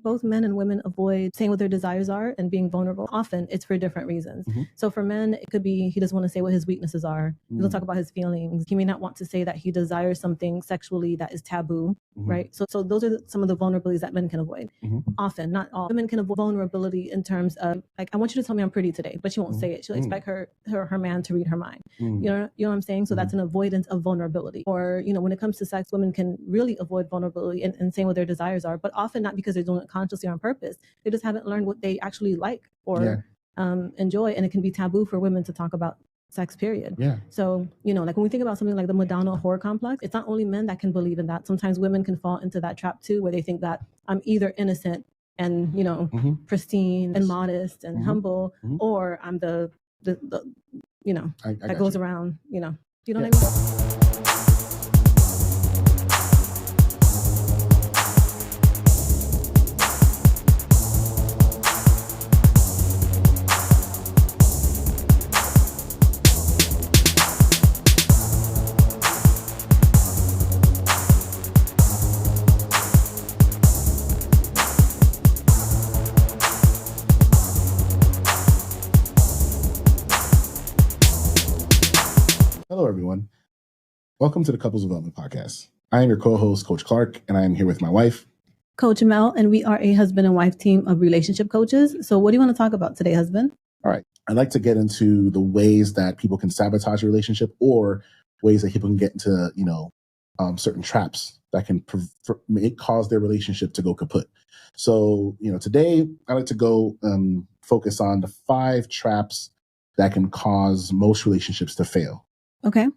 both men and women avoid saying what their desires are and being vulnerable. Often it's for different reasons. So for men, it could be he doesn't want to say what his weaknesses are. He doesn't talk about his feelings. He may not want to say that he desires something sexually that is taboo, right? So those are some of the vulnerabilities that men can avoid. Often, not all. Women can avoid vulnerability in terms of, like, I want you to tell me I'm pretty today, but she won't say it. She'll expect her man to read her mind. You know what I'm saying? So that's an avoidance of vulnerability. Or, when it comes to sex, women can really avoid vulnerability and saying what their desires are, but often not because they're doing it consciously or on purpose. They just haven't learned what they actually like or enjoy, and it can be taboo for women to talk about sex, period. So, like when we think about something like the Madonna whore complex, it's not only men that can believe in that. Sometimes women can fall into that trap too, where they think that I'm either innocent and, pristine and modest and humble, or I'm the that goes around, you know what I mean? Hello, everyone. Welcome to the Couples Development Podcast. I am your co-host, Coach Clark, and I am here with my wife, Coach Mel, and we are a husband and wife team of relationship coaches. So what do you want to talk about today, husband? All right. I'd like to get into the ways that people can sabotage a relationship, or ways that people can get into, certain traps that can cause their relationship to go kaput. So, today I'd like to go focus on the 5 traps that can cause most relationships to fail. Okay.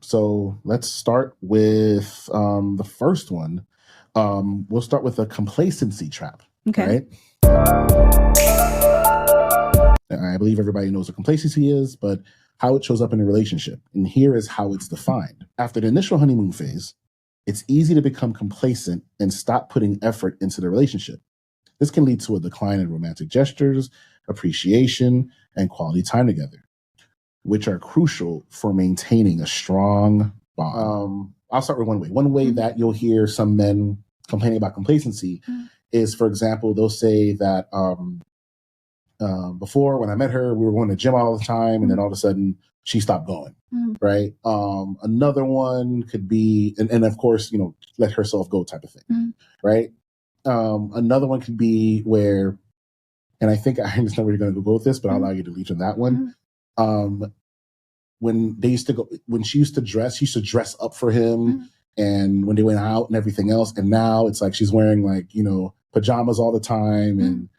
So let's start with the first one. We'll start with a complacency trap. Okay. Right? I believe everybody knows what complacency is, but how it shows up in a relationship. And here is how it's defined. After the initial honeymoon phase, it's easy to become complacent and stop putting effort into the relationship. This can lead to a decline in romantic gestures, appreciation, and quality time together, which are crucial for maintaining a strong bond. I'll start with one way. One way that you'll hear some men complaining about complacency is, for example, they'll say that before, when I met her, we were going to the gym all the time, and then all of a sudden she stopped going, right? Another one could be, and of course, let herself go type of thing, right? Another one could be where, and I think I understand where you're going to go with this, but I'll allow you to lead on that one. When she used to dress up for him, and when they went out and everything else, and now it's like she's wearing pajamas all the time, and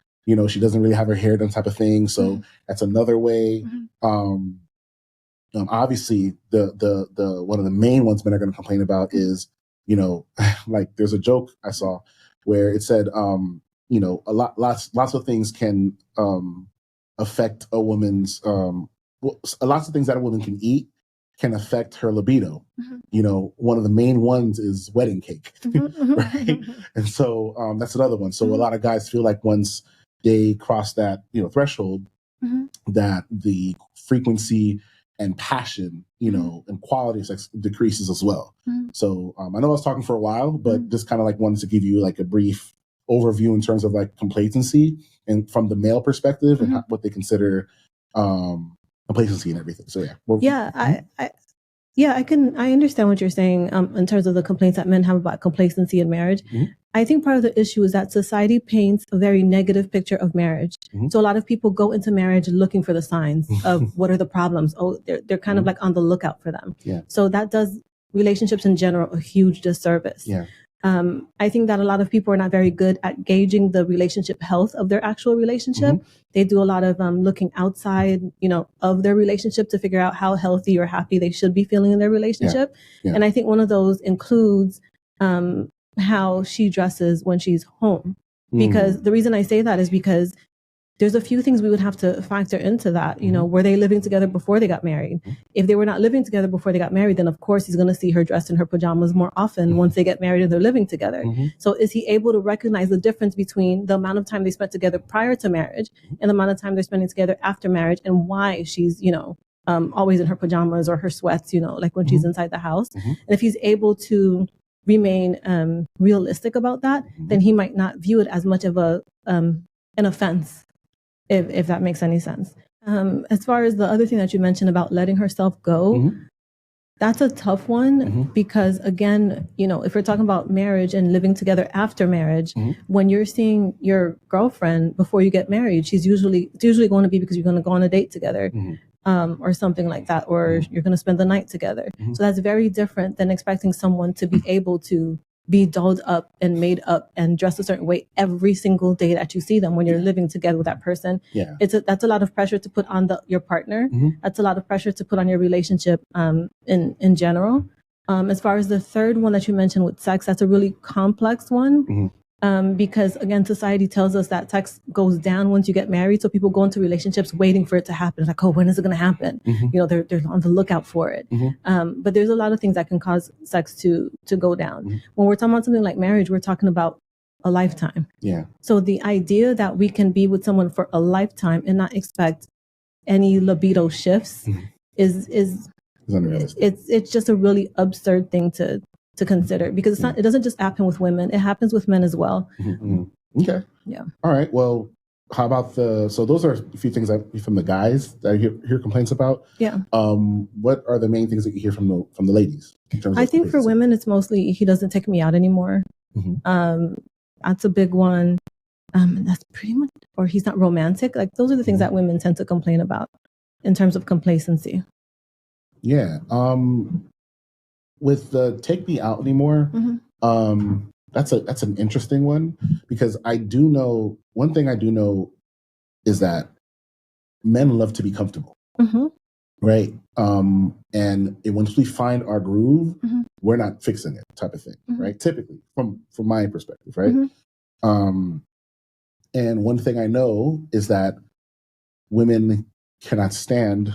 she doesn't really have her hair done type of thing. So that's another way. Obviously, the one of the main ones men are going to complain about is, like there's a joke I saw where it said, lots of things can affect a woman's lots of things that a woman can eat can affect her libido. One of the main ones is wedding cake, right? And so that's another one. So a lot of guys feel like once they cross that threshold, that the frequency and passion, and quality of sex decreases as well. So I know I was talking for a while, but just kind of wanted to give you a brief overview in terms of complacency and from the male perspective and what they consider complacency and everything. So I understand what you're saying in terms of the complaints that men have about complacency in marriage. I think part of the issue is that society paints a very negative picture of marriage. So a lot of people go into marriage looking for the signs of what are the problems. Oh, they're kind of on the lookout for them. So that does relationships in general a huge disservice. I think that a lot of people are not very good at gauging the relationship health of their actual relationship. They do a lot of looking outside, of their relationship to figure out how healthy or happy they should be feeling in their relationship. And I think one of those includes how she dresses when she's home. Because the reason I say that is because there's a few things we would have to factor into that. Were they living together before they got married? If they were not living together before they got married, then of course he's going to see her dressed in her pajamas more often once they get married and they're living together. So is he able to recognize the difference between the amount of time they spent together prior to marriage and the amount of time they're spending together after marriage, and why she's, always in her pajamas or her sweats, when she's inside the house? And if he's able to remain realistic about that, then he might not view it as much of an offense, if that makes any sense. As far as the other thing that you mentioned about letting herself go, that's a tough one because, again, if we're talking about marriage and living together after marriage, when you're seeing your girlfriend before you get married, it's usually going to be because you're going to go on a date together. Or something like that, or you're going to spend the night together. So that's very different than expecting someone to be able to be dolled up and made up and dressed a certain way every single day that you see them when you're living together with that person. That's a lot of pressure to put on your partner. That's a lot of pressure to put on your relationship in general. As far as the third one that you mentioned with sex, that's a really complex one. Because again, society tells us that sex goes down once you get married. So people go into relationships waiting for it to happen. Like, oh, when is it going to happen? They're on the lookout for it. But there's a lot of things that can cause sex to go down. When we're talking about something like marriage, we're talking about a lifetime. So the idea that we can be with someone for a lifetime and not expect any libido shifts is unrealistic. It's just a really absurd thing to consider, because it doesn't just happen with women, it happens with men as well. Okay. Yeah. All right. Well, how about so those are a few things from the guys that I hear complaints about. Yeah. What are the main things that you hear from the ladies? I think for women, it's mostly, he doesn't take me out anymore. That's a big one. That's pretty much, or he's not romantic. Like, those are the things that women tend to complain about in terms of complacency. Yeah. With the take me out anymore, that's an interesting one, because one thing I do know is that men love to be comfortable, right? And once we find our groove, we're not fixing it, type of thing, right? Typically, from my perspective, right? And one thing I know is that women cannot stand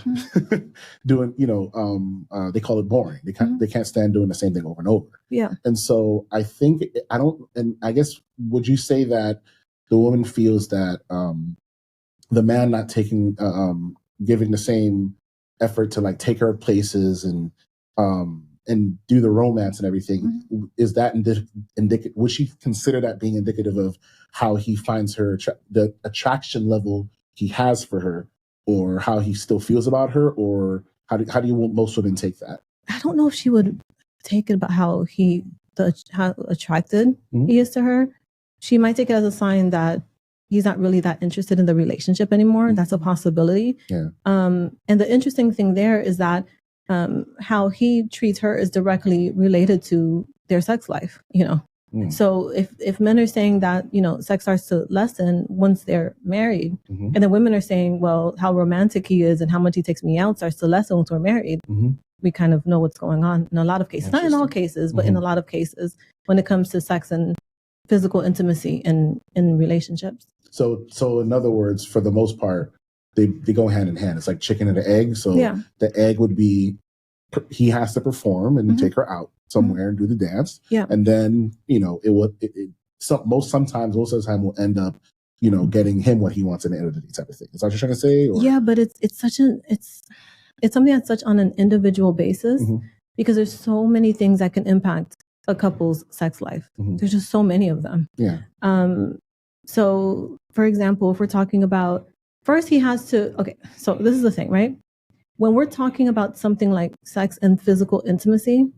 doing, they call it boring. They can't stand doing the same thing over and over. Yeah. And so I guess, would you say that the woman feels that the man not taking, giving the same effort to like take her places and do the romance and everything, is that indicative? Would she consider that being indicative of how he finds her, the attraction level he has for her, or how he still feels about her, or how do you want most women take that? I don't know if she would take it about how attracted he is to her. She might take it as a sign that he's not really that interested in the relationship anymore. That's a possibility. Yeah. And the interesting thing there is that how he treats her is directly related to their sex life, So if men are saying that, sex starts to lessen once they're married, and then women are saying, well, how romantic he is and how much he takes me out starts to lessen once we're married, we kind of know what's going on in a lot of cases. Not in all cases, but in a lot of cases when it comes to sex and physical intimacy in relationships. So in other words, for the most part, they go hand in hand. It's like chicken and the egg. So the egg would be, he has to perform and take her out somewhere and do the dance. Yeah. And then, most of the time will end up, getting him what he wants in the end of the day, type of thing. Is that what you're trying to say? Or? Yeah, but it's something that's such on an individual basis, because there's so many things that can impact a couple's sex life. There's just so many of them. Yeah. So for example, if we're talking about, first he has to, so this is the thing, right? When we're talking about something like sex and physical intimacy,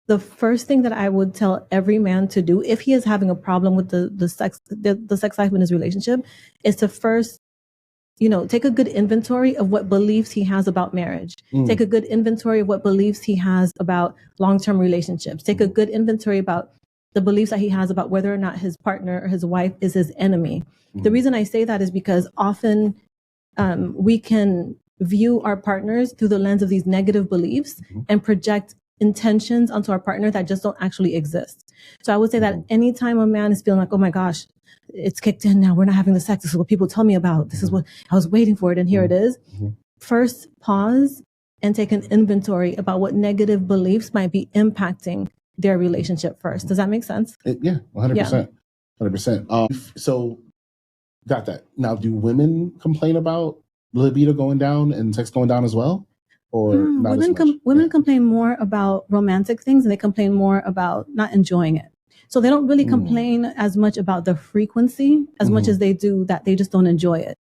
the first thing that I would tell every man to do, if he is having a problem with the sex life in his relationship, is to first, take a good inventory of what beliefs he has about marriage. Take a good inventory of what beliefs he has about long-term relationships. Take a good inventory about the beliefs that he has about whether or not his partner or his wife is his enemy. The reason I say that is because often we can view our partners through the lens of these negative beliefs and project intentions onto our partner that just don't actually exist. So I would say that anytime a man is feeling like, oh my gosh, it's kicked in now, we're not having the sex, this is what people tell me about, this is what I was waiting for it, and here it is. First, pause and take an inventory about what negative beliefs might be impacting their relationship first. Does that make sense? Yeah, 100%. 100%. So got that. Now, do women complain about libido going down and sex going down as well? or not as much? Women complain more about romantic things, and they complain more about not enjoying it. So they don't really complain as much about the frequency as much as they do that they just don't enjoy it.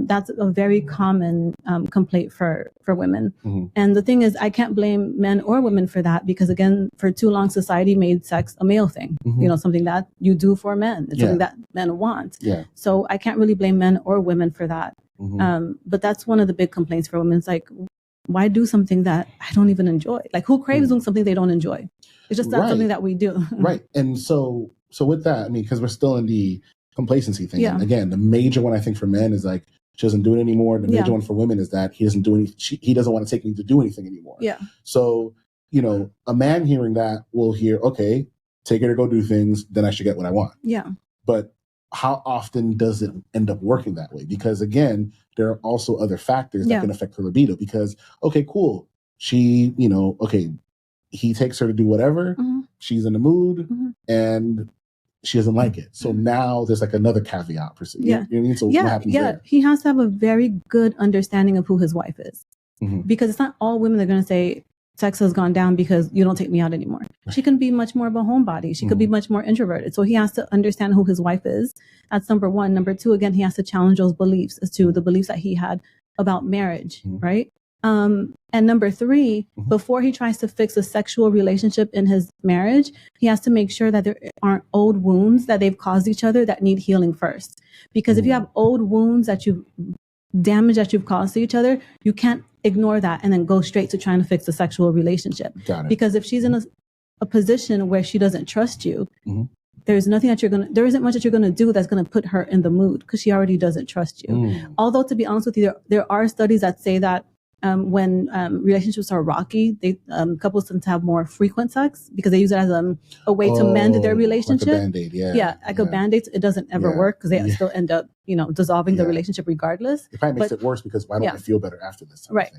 That's a very common complaint for women. And the thing is, I can't blame men or women for that, because again, for too long, society made sex a male thing. You know, something that you do for men. It's something that men want. So I can't really blame men or women for that. But that's one of the big complaints for women. It's like, why do something that I don't even enjoy? Like, who craves doing something they don't enjoy? It's just not something that we do. Right. And so with that, I mean, because we're still in the complacency thing. Yeah. Again, the major one I think for men is like, she doesn't do it anymore. The major one for women is that he doesn't do he doesn't want to take me to do anything anymore. Yeah. So, you know, a man hearing that will hear, okay, take her to go do things, then I should get what I want. Yeah. But how often does it end up working that way? Because again, there are also other factors that can affect her libido. Because, okay, cool. She, you know, okay, he takes her to do whatever. She's in the mood and she doesn't like it. So now there's like another caveat per se. You know what I mean? So what happens there? He has to have a very good understanding of who his wife is. Because it's not all women that are going to say, sex has gone down because you don't take me out anymore. She can be much more of a homebody. She could be much more introverted. So he has to understand who his wife is. That's number one. Number two, again, he has to challenge those beliefs as to the beliefs that he had about marriage, right? And number three, before he tries to fix a sexual relationship in his marriage, he has to make sure that there aren't old wounds that they've caused each other that need healing first. Because if you have old wounds that damage that you've caused to each other, you can't ignore that and then go straight to trying to fix a sexual relationship. Because if she's in a position where she doesn't trust you, there's nothing that there isn't much that you're going to do that's going to put her in the mood, because she already doesn't trust you. Although, to be honest with you, there are studies that say that when relationships are rocky, couples tend to have more frequent sex because they use it as a way to mend their relationship. Like a Band-Aid, a Band-Aid. It doesn't ever work because they still end up, dissolving the relationship regardless. It probably makes it worse, because why don't I feel better after this? Right.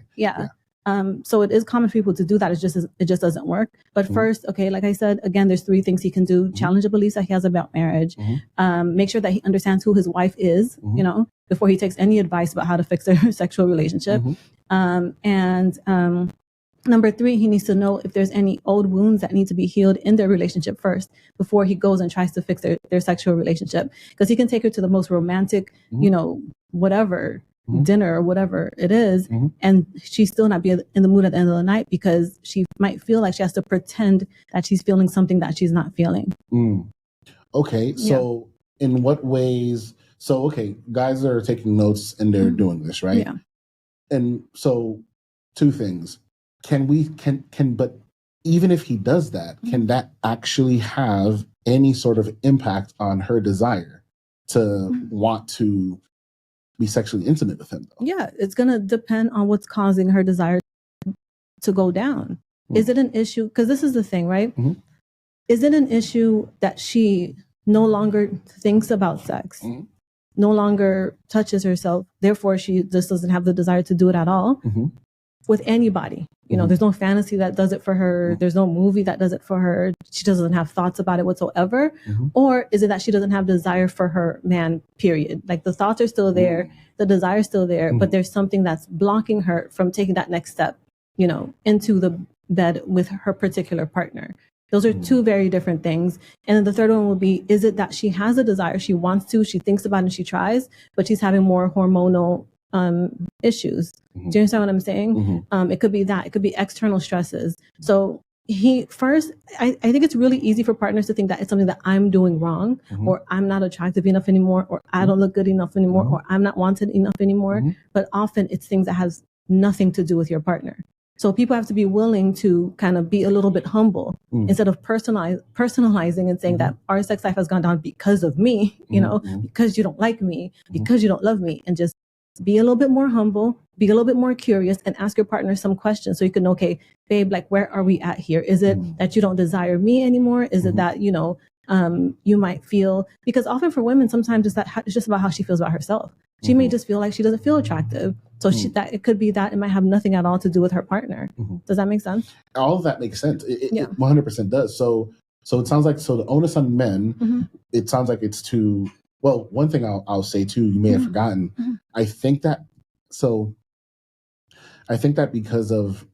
So it is common for people to do that. It just doesn't work. But first, okay, like I said, again, there's three things he can do: challenge the beliefs that he has about marriage, make sure that he understands who his wife is, before he takes any advice about how to fix their sexual relationship. Number three, he needs to know if there's any old wounds that need to be healed in their relationship first before he goes and tries to fix their sexual relationship. Because he can take her to the most romantic, whatever, dinner or whatever it is, and she still not be in the mood at the end of the night because she might feel like she has to pretend that she's feeling something that she's not feeling. Okay, so in what ways? So, okay, guys are taking notes and they're doing this, right? Yeah. And so, two things. But even if he does that, can that actually have any sort of impact on her desire to want to be sexually intimate with him, though? Yeah, it's going to depend on what's causing her desire to go down. Is it an issue? Because this is the thing, right? Is it an issue that she no longer thinks about sex, no longer touches herself, therefore she just doesn't have the desire to do it at all with anybody? There's no fantasy that does it for her. There's no movie that does it for her. She doesn't have thoughts about it whatsoever. Or is it that she doesn't have desire for her man, period? Like, the thoughts are still there, the desire is still there, but there's something that's blocking her from taking that next step, into the bed with her particular partner. Those are two very different things. And then the third one will be, is it that she has a desire, she wants to, she thinks about it and she tries, but she's having more hormonal issues. Do you understand what I'm saying? It could be that. It could be external stresses. So I think it's really easy for partners to think that it's something that I'm doing wrong, or I'm not attractive enough anymore, or I don't look good enough anymore, or I'm not wanted enough anymore. But often it's things that has nothing to do with your partner. So people have to be willing to kind of be a little bit humble instead of personalizing and saying that our sex life has gone down because of me, because you don't like me, because you don't love me, and just be a little bit more humble, be a little bit more curious, and ask your partner some questions so you can know, okay, babe, like, where are we at here? Is it that you don't desire me anymore? Is it that, you might feel, because often for women, sometimes it's just about how she feels about herself. She may just feel like she doesn't feel attractive. So it could be that it might have nothing at all to do with her partner. Does that make sense? All of that makes sense. It 100% does. So it sounds like, the onus on men, it sounds like it's to, well, one thing I'll say too, you may have forgotten. I think that, I think that because of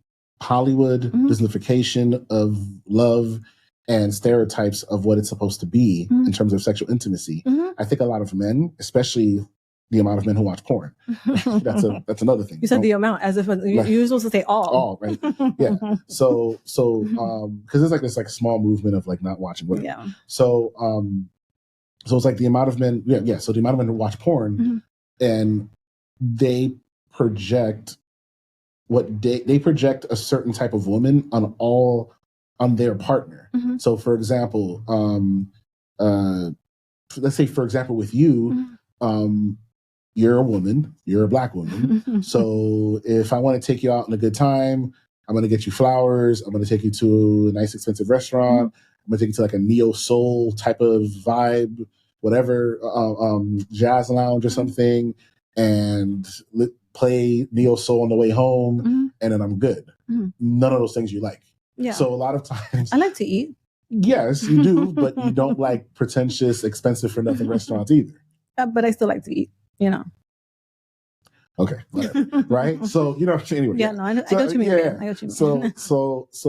Hollywood, Disneyfication of love and stereotypes of what it's supposed to be in terms of sexual intimacy, I think a lot of men, especially the amount of men who watch porn, that's another thing. You said the amount as if you were supposed to say all. All, right? Yeah. So because there's like this like small movement of like not watching whatever. Yeah. So it's like the amount of men. Yeah. So the amount of men who watch porn and they project they project a certain type of woman on their partner. So for example, let's say for example with you, you're a woman, you're a Black woman. So if I want to take you out on a good time, I'm going to get you flowers. I'm going to take you to a nice expensive restaurant. I'm going to take you to like a neo soul type of vibe, whatever, jazz lounge or something, and play neo soul on the way home, and then I'm good. None of those things you like. Yeah. So a lot of times I like to eat. Yes, you do, but you don't like pretentious, expensive for nothing restaurants either. But I still like to eat, you know. Okay, whatever. Right? So, you know, anyway. Yeah, no, I know what you mean. Yeah. I know what you mean. So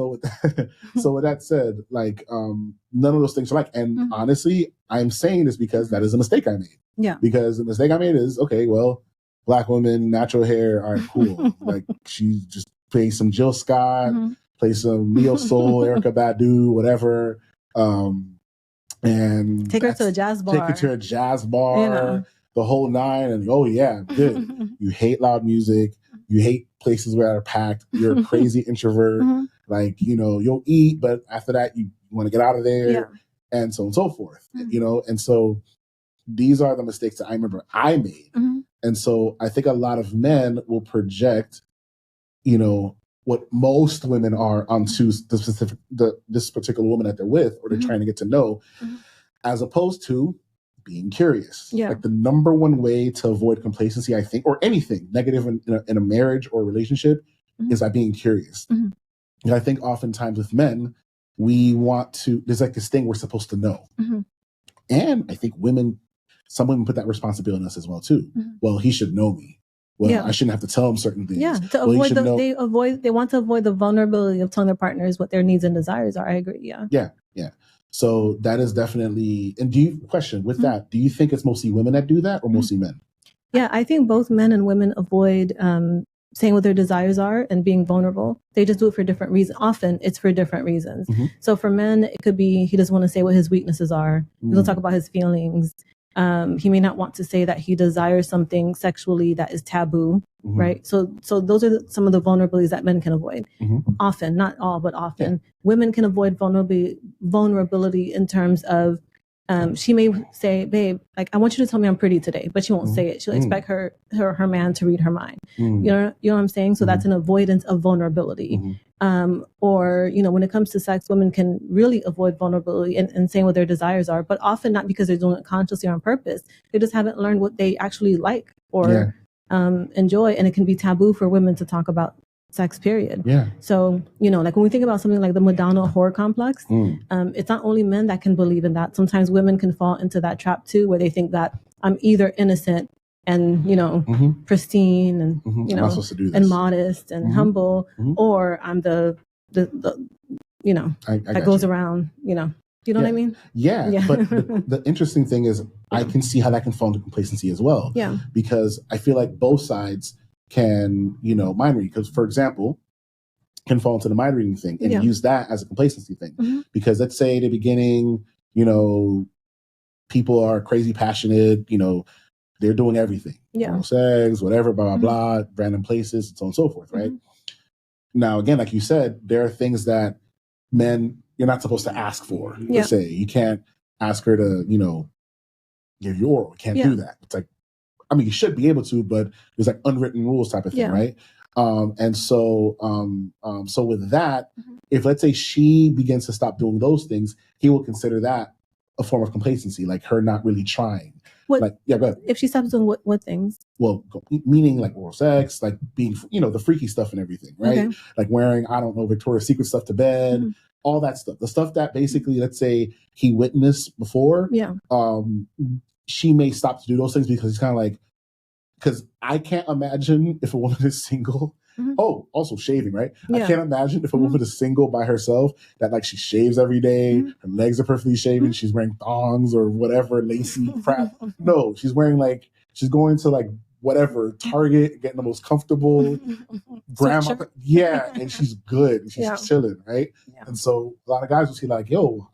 with that said, like, none of those things are like, and honestly, I'm saying this because that is a mistake I made. Yeah. Because the mistake I made is, okay, well, Black woman, natural hair, all right, cool. Like, she just plays some Jill Scott, play some neo soul, Erykah Badu, whatever, and take her to a jazz bar. Take her to a jazz bar, you know. The whole nine, and oh yeah, good. You hate loud music. You hate places where are packed. You're a crazy introvert. Like, you know, you'll eat, but after that, you want to get out of there, and so on and so forth. You know, and so these are the mistakes that I remember I made, and so I think a lot of men will project, you know, what most women are onto this particular woman that they're with or they're trying to get to know, as opposed to being curious. Yeah. Like the number one way to avoid complacency, I think, or anything negative in a marriage or relationship is by being curious. And I think oftentimes with men, there's like this thing we're supposed to know. And I think some women put that responsibility on us as well too. Well, he should know me. Well, I shouldn't have to tell him certain things. Yeah, they want to avoid the vulnerability of telling their partners what their needs and desires are. I agree. Yeah. Yeah. So that is definitely. And do you think it's mostly women that do that or mostly men? Yeah, I think both men and women avoid saying what their desires are and being vulnerable. They just do it for different reasons. Often it's for different reasons. So for men, it could be he doesn't want to say what his weaknesses are. He doesn't talk about his feelings. He may not want to say that he desires something sexually that is taboo, right? So those are some of the vulnerabilities that men can avoid. Often, not all, but often. Yeah. Women can avoid vulnerability in terms of she may say, babe, like, I want you to tell me I'm pretty today, but she won't say it. She'll expect her man to read her mind. You know what I'm saying? So that's an avoidance of vulnerability. Or, you know, when it comes to sex, women can really avoid vulnerability and saying what their desires are, but often not because they're doing it consciously or on purpose. They just haven't learned what they actually like or enjoy. And it can be taboo for women to talk about sex, period. Yeah. So, you know, like when we think about something like the Madonna horror complex, it's not only men that can believe in that. Sometimes women can fall into that trap too, where they think that I'm either innocent and, you know, pristine and, you know, and modest and humble, or I'm the you know, that goes around, you know what I mean? Yeah. But the interesting thing is I can see how that can fall into complacency as well. Yeah. Because I feel like both sides can, you know, mind read. Because, for example, can fall into the mind reading thing and use that as a complacency thing. Because let's say at the beginning, you know, people are crazy passionate, you know, they're doing everything. Oral sex, whatever, blah, blah, blah, random places, and so on and so forth, right? Now, again, like you said, there are things that men, you're not supposed to ask for. Let's say you can't ask her to, you know, give you oral. You can't do that. It's like, I mean, you should be able to, but there's like unwritten rules type of thing, right? And so with that, if let's say she begins to stop doing those things, he will consider that a form of complacency, like her not really trying. Go ahead. If she stops doing what things? Well, meaning like oral sex, like being, you know, the freaky stuff and everything, right? Okay. Like wearing, I don't know, Victoria's Secret stuff to bed, all that stuff. The stuff that basically, let's say he witnessed before. Yeah. She may stop to do those things because he's kind of like, because I can't imagine if a woman is single Oh, also shaving, right? Yeah. I can't imagine if a woman is single by herself that like she shaves every day, her legs are perfectly shaven, she's wearing thongs or whatever lacy crap. No, she's wearing like, she's going to like whatever Target, getting the most comfortable grandma. Yeah, and she's good. And she's chilling, right? Yeah. And so a lot of guys will see like, yo,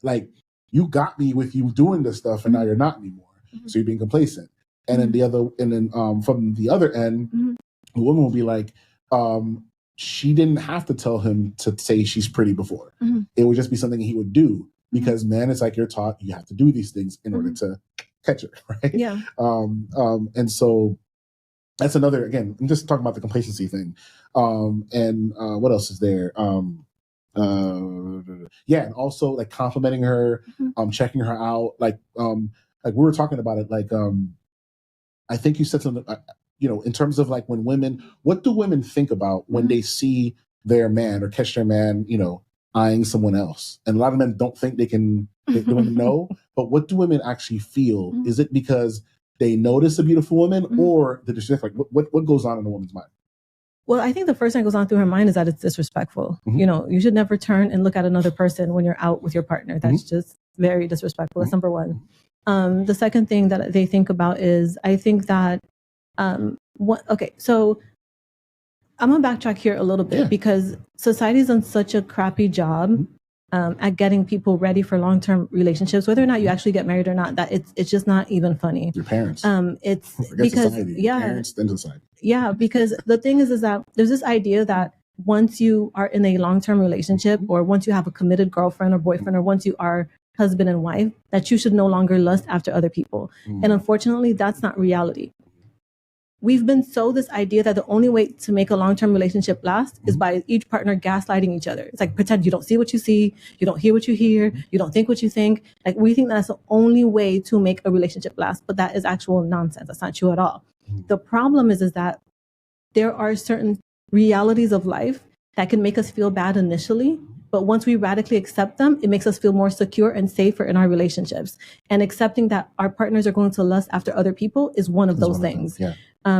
like you got me with you doing this stuff, and now you're not anymore. So you're being complacent. And then from the other end, the woman will be like, she didn't have to tell him to say she's pretty before. It would just be something he would do because man, it's like you're taught you have to do these things in order to catch her, right? Yeah. And so that's another, again, I'm just talking about the complacency thing. And what else is there? Yeah, and also like complimenting her, checking her out, like we were talking about it, like I think you said something, you know, in terms of like when women, what do women think about when they see their man or catch their man, you know, eyeing someone else? And a lot of men don't think they don't know, but what do women actually feel? Is it because they notice a beautiful woman or the disrespect? Like what goes on in a woman's mind? Well, I think the first thing that goes on through her mind is that it's disrespectful. You know, you should never turn and look at another person when you're out with your partner. That's just very disrespectful. That's number one. The second thing that they think about is, I think that, okay, so I'm going to backtrack here a little bit because society's done such a crappy job at getting people ready for long-term relationships, whether or not you actually get married or not, that it's just not even funny. Your parents. It's because, society. Parents, then society. Yeah, because the thing is that there's this idea that once you are in a long-term relationship or once you have a committed girlfriend or boyfriend or once you are husband and wife, that you should no longer lust after other people. And unfortunately, that's not reality. We've been sold this idea that the only way to make a long-term relationship last is by each partner gaslighting each other. It's like, pretend you don't see what you see, you don't hear what you hear, you don't think what you think. Like, we think that's the only way to make a relationship last, but that is actual nonsense. That's not true at all. The problem is that there are certain realities of life that can make us feel bad initially, but once we radically accept them, it makes us feel more secure and safer in our relationships. And accepting that our partners are going to lust after other people is one of those things.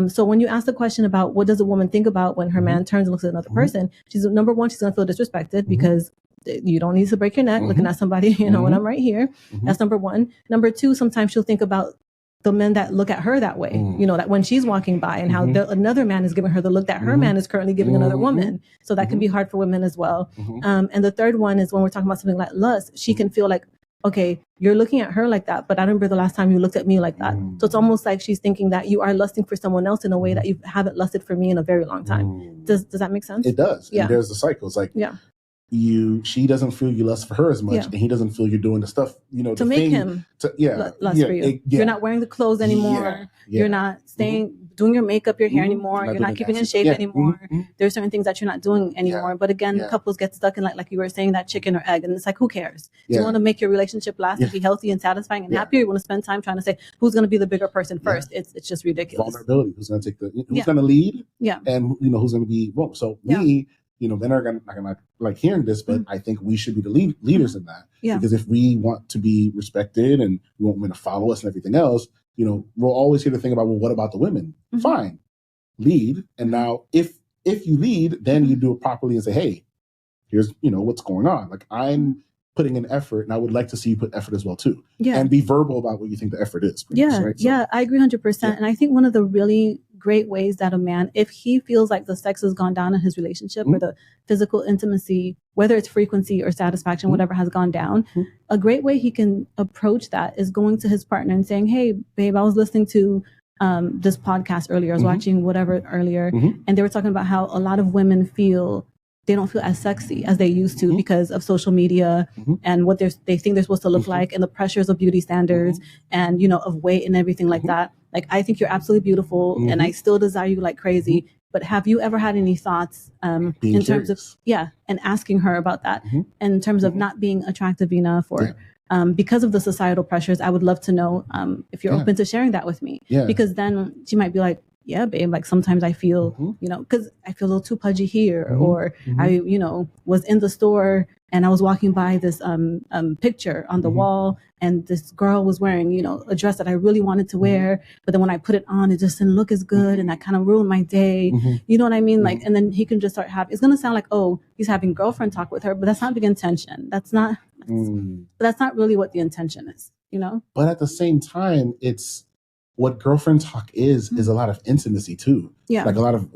So when you ask the question about what does a woman think about when her man turns and looks at another person, she's number one, she's going to feel disrespected because you don't need to break your neck looking at somebody, you know, when I'm right here. That's number one. Number two, sometimes she'll think about the men that look at her that way, you know, that when she's walking by and how another man is giving her the look that her man is currently giving another woman. So that can be hard for women as well. And the third one is when we're talking about something like lust, she can feel like, okay, you're looking at her like that, but I remember the last time you looked at me like that. So it's almost like she's thinking that you are lusting for someone else in a way that you haven't lusted for me in a very long time. Does that make sense? It does. Yeah. And there's the cycle. It's like, she doesn't feel you lust for her as much, and he doesn't feel you're doing the stuff, you know, to make him lust for you. You're not wearing the clothes anymore. You're not doing your makeup, your hair anymore. You're not keeping in shape anymore. There's certain things that you're not doing anymore. But again, couples get stuck in like you were saying, that chicken or egg, and it's like, who cares? Do you want to make your relationship last and be healthy and satisfying and happy? Or you want to spend time trying to say who's going to be the bigger person first? It's just ridiculous. Vulnerability. Who's going to take who's going to lead? And you know who's going to be wrong. So me. You know, men are not gonna like hearing this, but I think we should be the leaders in that. Because if we want to be respected and we want women to follow us and everything else, you know, we're always here to think about, well, what about the women? Fine, lead. And now, if you lead, then you do it properly and say, hey, here's, you know, what's going on. Like, I'm putting in effort, and I would like to see you put effort as well too. And be verbal about what you think the effort is. Right? So, I agree 100%. And I think one of the really great ways that a man, if he feels like the sex has gone down in his relationship or the physical intimacy, whether it's frequency or satisfaction, whatever has gone down, a great way he can approach that is going to his partner and saying, hey, babe, I was listening to this podcast earlier. I was watching whatever earlier, and they were talking about how a lot of women feel they don't feel as sexy as they used to because of social media and what they think they're supposed to look like and the pressures of beauty standards and, you know, of weight and everything like that. Like, I think you're absolutely beautiful and I still desire you like crazy. But have you ever had any thoughts in terms of, and asking her about that in terms of not being attractive enough or because of the societal pressures? I would love to know if you're open to sharing that with me, because then she might be like, yeah, babe, like sometimes I feel, you know, because I feel a little too pudgy here or I, you know, was in the store and I was walking by this picture on the wall, and this girl was wearing, a dress that I really wanted to wear, but then when I put it on, it just didn't look as good, and that kind of ruined my day. You know what I mean? Like, and then he can just start having, it's going to sound like, oh, he's having girlfriend talk with her, but that's not the intention. That's not really what the intention is, But at the same time, it's what girlfriend talk is a lot of intimacy too. Yeah. Like a lot of,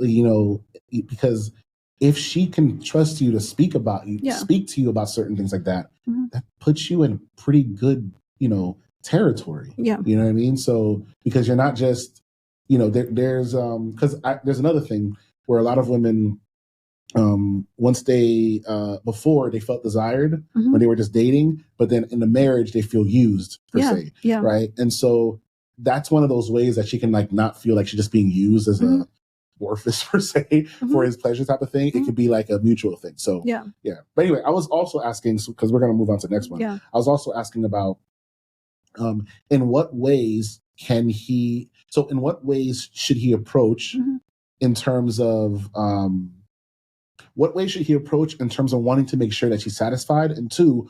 because if she can trust you to speak to you about certain things like that, that puts you in pretty good, territory. Yeah. You know what I mean? So, because you're not just, there's another thing where a lot of women, once they, before they felt desired when they were just dating, but then in the marriage, they feel used per se. Yeah. Right. And so that's one of those ways that she can like not feel like she's just being used as a orifice per se for his pleasure type of thing. It could be like a mutual thing. So yeah. But anyway, I was also asking, because we're going to move on to the next one. Yeah. I was also asking about in what ways should he approach in terms of what ways should he approach in terms of wanting to make sure that she's satisfied, and two,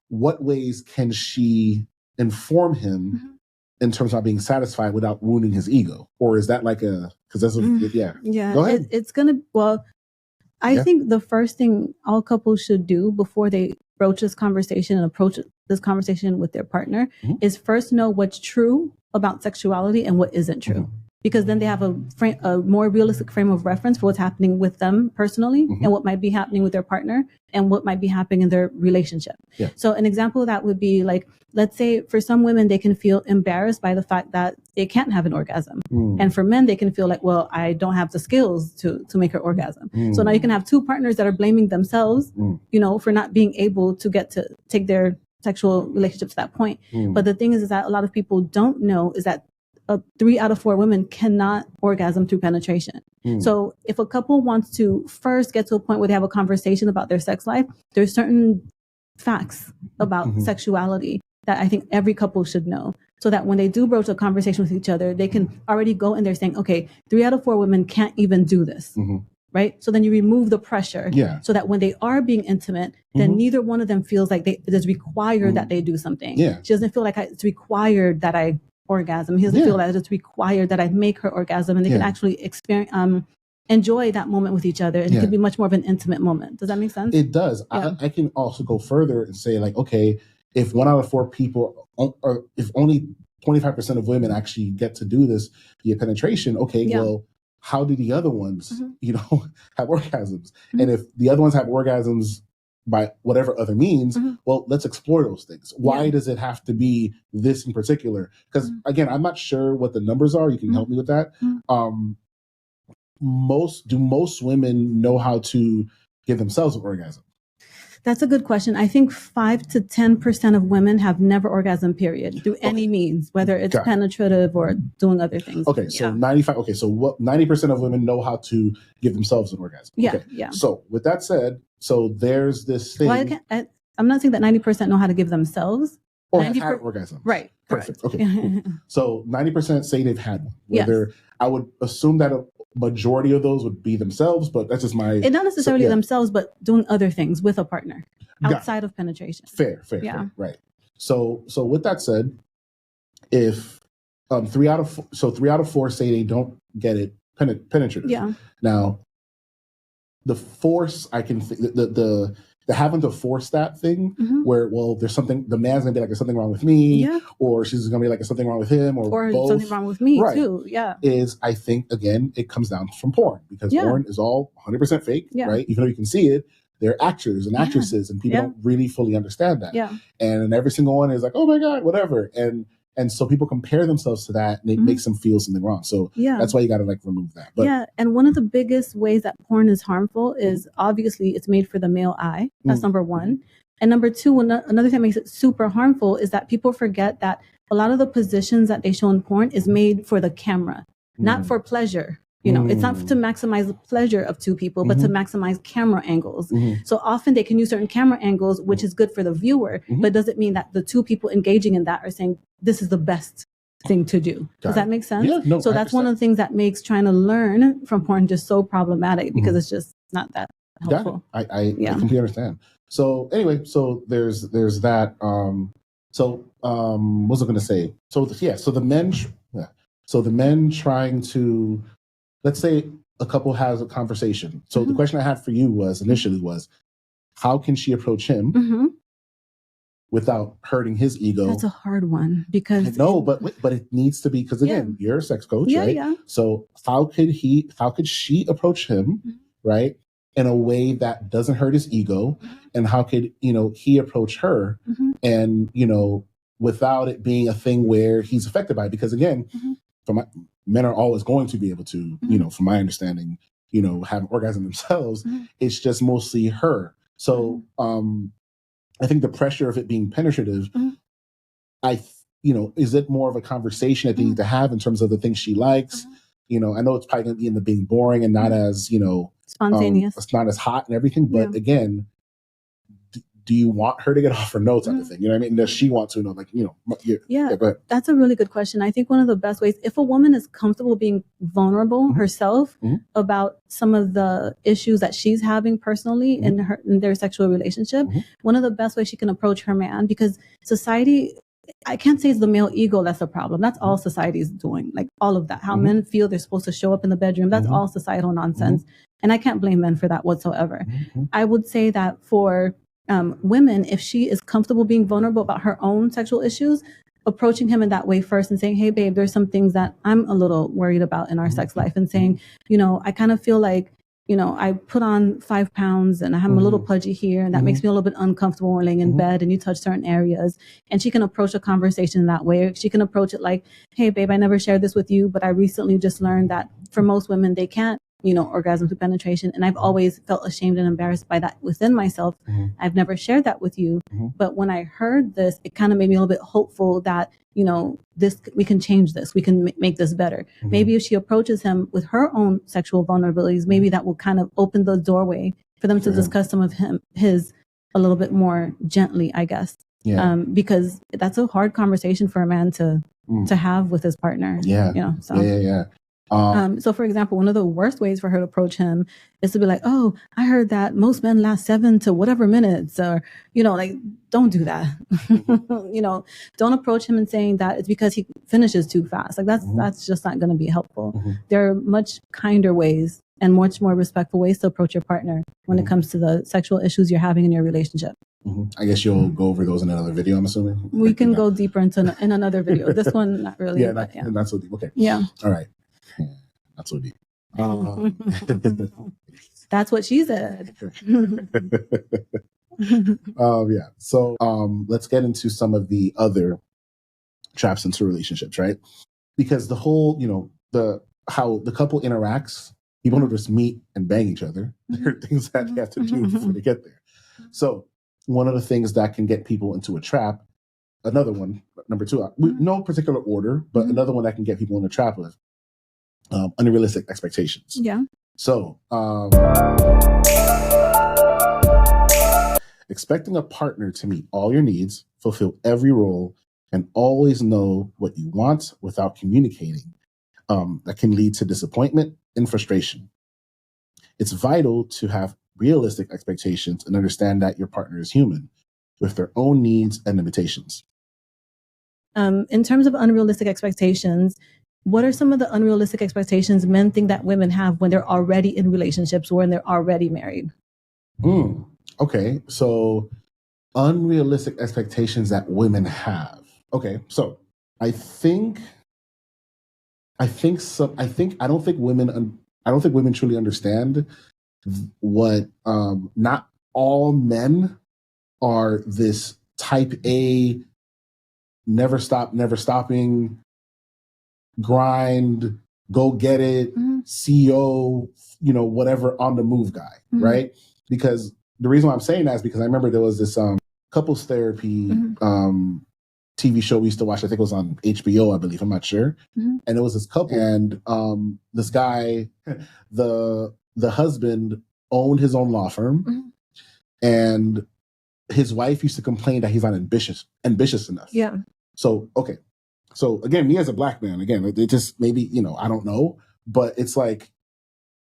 what ways can she inform him in terms of being satisfied without wounding his ego? Or is that like because that's Go ahead. It's gonna I think the first thing all couples should do before they broach this conversation and approach this conversation with their partner is first know what's true about sexuality and what isn't true. Because then they have a more realistic frame of reference for what's happening with them personally and what might be happening with their partner and what might be happening in their relationship. Yeah. So an example of that would be like, let's say for some women, they can feel embarrassed by the fact that they can't have an orgasm. And for men, they can feel like, well, I don't have the skills to make an orgasm. So now you can have two partners that are blaming themselves, for not being able to get to take their sexual relationship to that point. But the thing is that a lot of people don't know is that 3 out of 4 women cannot orgasm through penetration. So if a couple wants to first get to a point where they have a conversation about their sex life, there's certain facts about sexuality that I think every couple should know, so that when they do broach a conversation with each other, they can already go in there saying, okay, 3 out of 4 women can't even do this. Right? So then you remove the pressure so that when they are being intimate, then neither one of them feels like it is required that they do something. She doesn't feel like it's required that I orgasm. He doesn't feel that it's required that I make her orgasm, and they can actually experience, enjoy that moment with each other, and it can be much more of an intimate moment. Does that make sense? It does. I can also go further and say, like, okay, if 1 out of 4 people, or if only 25% of women actually get to do this via penetration, well, how do the other ones, have orgasms? And if the other ones have orgasms by whatever other means, well, let's explore those things. Why does it have to be this in particular? Because again, I'm not sure what the numbers are. You can help me with that. Most women know how to give themselves an orgasm? That's a good question. I think 5 to 10% of women have never orgasm, period, through any means, whether it's penetrative or doing other things. Okay, so 95. Okay, so what 90% of women know how to give themselves an orgasm. Okay. So with that said, so there's this thing. Well, I'm not saying that 90% know how to give themselves. Or have had orgasms. Right. Perfect. Okay. Cool. So 90% say they've had one. Whether I would assume that a majority of those would be themselves, but that's just my... It's not necessarily themselves, but doing other things with a partner outside of penetration. Fair. Right. So with that said, if 3 out of 4 say they don't get it penetrative. Yeah. Now, the force, I can the having to force that thing where, well, there's something, the man's gonna be like, there's something wrong with me, or she's gonna be like, there's something wrong with him, or both. Something wrong with me too. Is, I think, again, it comes down from porn, because porn is all 100% fake, right? Even though you can see it, they're actors and actresses, and people don't really fully understand that. And every single one is like, oh my God, whatever. And so people compare themselves to that, and it makes them feel something wrong. So that's why you got to like remove that. But, and one of the biggest ways that porn is harmful is obviously it's made for the male eye. That's number one. And number two, another thing that makes it super harmful is that people forget that a lot of the positions that they show in porn is made for the camera, not for pleasure. It's not to maximize the pleasure of two people, but to maximize camera angles. So often they can use certain camera angles, which is good for the viewer, but doesn't mean that the two people engaging in that are saying, this is the best thing to do. Does that make sense? Yeah, no, so that's one of the things that makes trying to learn from porn just so problematic, because it's just not that helpful. I completely understand. So anyway, so there's that. What was I going to say? So the men trying to, let's say a couple has a conversation. So the question I had for you initially was, how can she approach him without hurting his ego? That's a hard one because but it needs to be, because again, you're a sex coach, right? Yeah. So how could she approach him, right, in a way that doesn't hurt his ego, and how could he approach her, and without it being a thing where he's affected by it? Because again, men are always going to be able to, from my understanding, have an orgasm themselves. It's just mostly her. So I think the pressure of it being penetrative, is it more of a conversation that they need to have in terms of the things she likes? I know it's probably going to be in the being boring and not as, spontaneous. It's not as hot and everything. But again, do you want her to get off or no type of thing? You know what I mean? Does she want to know, like, go ahead. That's a really good question. I think one of the best ways, if a woman is comfortable being vulnerable herself about some of the issues that she's having personally in their sexual relationship, one of the best ways she can approach her man, because society, I can't say it's the male ego that's the problem. That's all society is doing. Like all of that, how men feel they're supposed to show up in the bedroom. That's all societal nonsense. And I can't blame men for that whatsoever. I would say that for women, if she is comfortable being vulnerable about her own sexual issues, approaching him in that way first and saying, hey, babe, there's some things that I'm a little worried about in our sex life, and saying, I kind of feel like, I put on 5 pounds and I'm a little pudgy here, and that makes me a little bit uncomfortable when laying in bed, and you touch certain areas. And she can approach a conversation that way. She can approach it like, hey, babe, I never shared this with you, but I recently just learned that for most women, they can't orgasm through penetration. And I've always felt ashamed and embarrassed by that within myself. I've never shared that with you. But when I heard this, it kind of made me a little bit hopeful that, we can change this. We can make this better. Maybe if she approaches him with her own sexual vulnerabilities, maybe that will kind of open the doorway for them to discuss some of his a little bit more gently, I guess. Yeah. Because that's a hard conversation for a man to have with his partner. Yeah. So for example, one of the worst ways for her to approach him is to be like, oh, I heard that most men last 7 to whatever minutes, or, like, don't do that. Don't approach him and saying that it's because he finishes too fast. Like that's just not going to be helpful. There are much kinder ways and much more respectful ways to approach your partner when it comes to the sexual issues you're having in your relationship. I guess you'll go over those in another video, I'm assuming. We can go deeper in another video. This one, not really. Not so deep. Okay. Yeah. All right. Not so deep. That's what she said. So let's get into some of the other traps into relationships, right? Because the whole, how the couple interacts, people don't just meet and bang each other. There are things that you have to do before they get there. So one of the things that can get people into a trap, another one, number 2, no particular order, but another one that can get people in a trap with unrealistic expectations. Yeah. So, expecting a partner to meet all your needs, fulfill every role, and always know what you want without communicating, that can lead to disappointment and frustration. It's vital to have realistic expectations and understand that your partner is human with their own needs and limitations. In terms of unrealistic expectations, what are some of the unrealistic expectations men think that women have when they're already in relationships or when they're already married? Okay, so unrealistic expectations that women have. Okay, so I don't think women truly understand what not all men are this type A, never stopping, grind, go get it, CEO, whatever on the move guy, right? Because the reason why I'm saying that is because I remember there was this couples therapy TV show we used to watch. I think it was on HBO, I believe. I'm not sure. And it was this couple, and this guy, the husband owned his own law firm, and his wife used to complain that he's not ambitious enough. Yeah. So, okay. So again, me as a black man, again, it just maybe, I don't know, but it's like,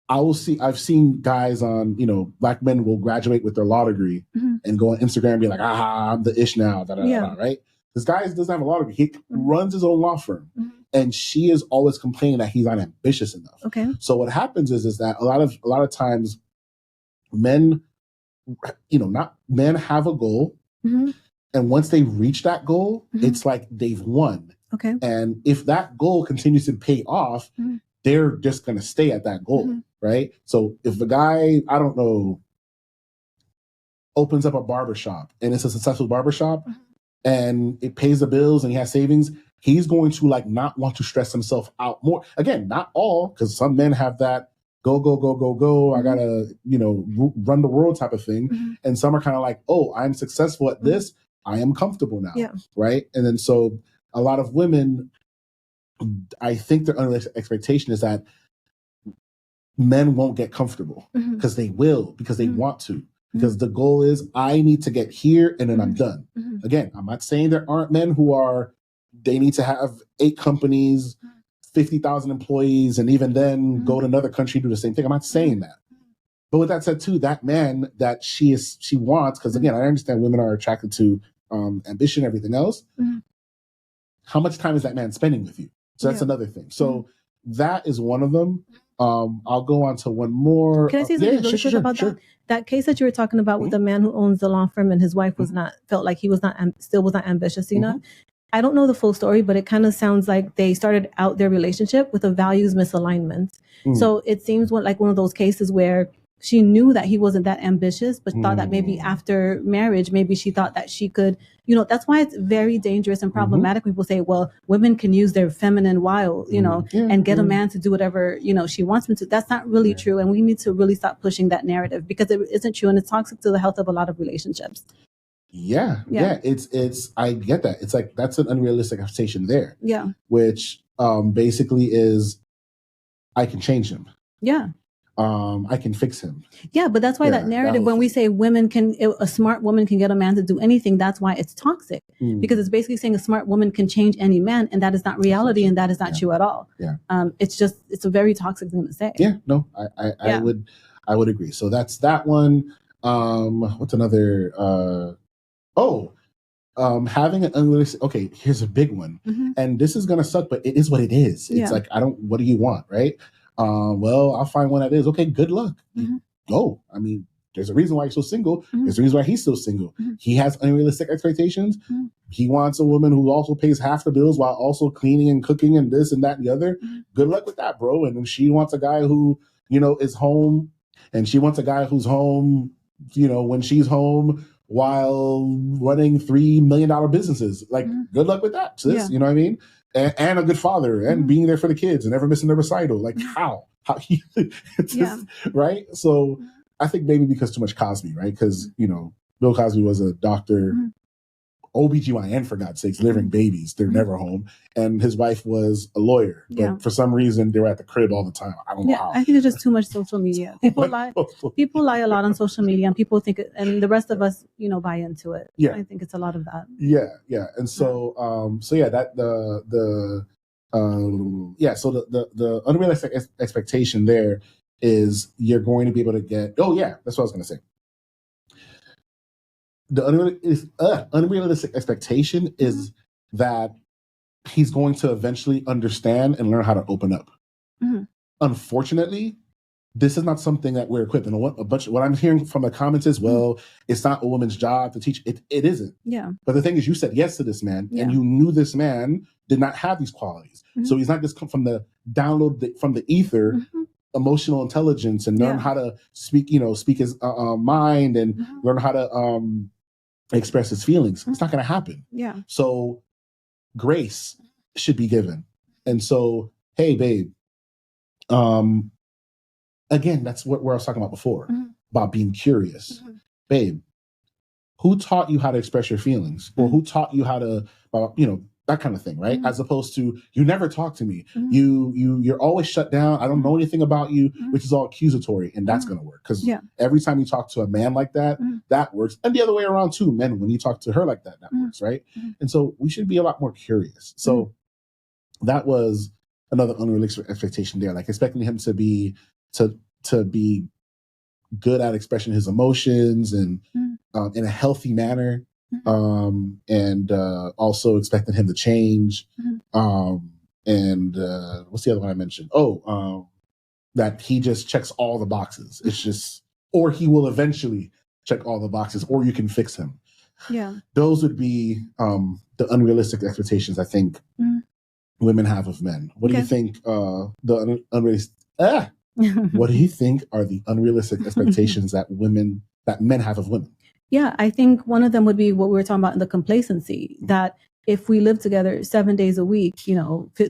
I've seen guys on, black men will graduate with their law degree and go on Instagram and be like, I'm the ish now, right? This guy doesn't have a law degree. He runs his own law firm. And she is always complaining that he's not ambitious enough. Okay. So what happens is that a lot of times men, men have a goal. And once they reach that goal, it's like they've won. Okay. And if that goal continues to pay off, they're just going to stay at that goal, right? So if a guy, I don't know, opens up a barbershop and it's a successful barbershop and it pays the bills and he has savings, he's going to not want to stress himself out more. Again, not all, because some men have that go, go, go, go, go. I gotta, run the world type of thing. And some are kind of like, oh, I'm successful at this. I am comfortable now, right? And then so a lot of women, I think their unrealistic expectation is that men won't get comfortable because they will, because they want to. Because the goal is, I need to get here and then I'm done. Again, I'm not saying there aren't men who they need to have 8 companies, 50,000 employees, and even then go to another country, do the same thing. I'm not saying that. But with that said, too, that man that she wants, because again, I understand women are attracted to ambition, everything else. How much time is that man spending with you? So that's another thing. So that is one of them. I'll go on to one more. Can I say something really quick about that? That case that you were talking about with the man who owns the law firm and his wife felt like he was not ambitious enough. I don't know the full story, but it kind of sounds like they started out their relationship with a values misalignment. So it seems like one of those cases where she knew that he wasn't that ambitious, but thought that maybe after marriage, maybe she thought that she could, that's why it's very dangerous and problematic. People say, well, women can use their feminine wiles, and get a man to do whatever, she wants him to. That's not really true. And we need to really stop pushing that narrative because it isn't true. And it's toxic to the health of a lot of relationships. Yeah. It's, I get that. It's like, that's an unrealistic expectation there. Yeah. Which basically is, I can change him. Yeah. I can fix him. Yeah, but that's why that narrative, when we say a smart woman can get a man to do anything, that's why it's toxic. Because it's basically saying a smart woman can change any man, and that is not reality, and that is not true at all. Yeah. It's a very toxic thing to say. Yeah, no, I would agree. So that's that one. What's another? Having an unrealistic. Okay, here's a big one, and this is gonna suck, but it is what it is. It's like, what do you want, right? Well, I'll find one that is. Okay, good luck. Go. I mean, there's a reason why you're so single. There's a reason why he's still single. He has unrealistic expectations. He wants a woman who also pays half the bills while also cleaning and cooking and this and that and the other. Good luck with that, bro. And then she wants a guy who, is home, and she wants a guy who's home, when she's home while running $3 million businesses. Like, good luck with that, sis. You know what I mean? And a good father and being there for the kids and never missing a recital. Like, how it's just, right? So I think maybe because too much Cosby, right? Because, Bill Cosby was a doctor, OBGYN, for God's sakes, delivering babies. They're never home. And his wife was a lawyer. But for some reason, they were at the crib all the time. I don't know how. I think it's just too much social media. People lie a lot on social media, and people think and the rest of us, buy into it. Yeah. I think it's a lot of that. Yeah. And so, that the unrealistic expectation there is you're going to be able to get, that's what I was going to say. The unrealistic expectation is that he's going to eventually understand and learn how to open up. Unfortunately, this is not something that we're equipped. And what I'm hearing from the comments is, well, it's not a woman's job to teach. It isn't. Yeah. But the thing is, you said yes to this man, and you knew this man did not have these qualities. So he's not just come from the from the ether. Emotional intelligence and learn how to speak his mind and learn how to express his feelings. It's not going to happen. Yeah. So grace should be given. And so, hey, babe, again, that's what I was talking about before, about being curious. Babe, who taught you how to express your feelings? Or who taught you how to, that kind of thing, right? As opposed to, you never talk to me. You're always shut down. I don't know anything about you, which is all accusatory. And that's going to work. Because every time you talk to a man like that, that works. And the other way around too, men, when you talk to her like that, that works, right? And so we should be a lot more curious. So that was another unrealistic expectation there. Like expecting him to to be good at expressing his emotions and in a healthy manner, and also expecting him to change. And what's the other one I mentioned? That he just checks all the boxes. It's just, or he will eventually check all the boxes, or you can fix him. Yeah. Those would be the unrealistic expectations I think women have of men. What do you think the unrealistic... what do you think are the unrealistic expectations that men have of women? Yeah, I think one of them would be what we were talking about in the complacency, that if we live together 7 days a week,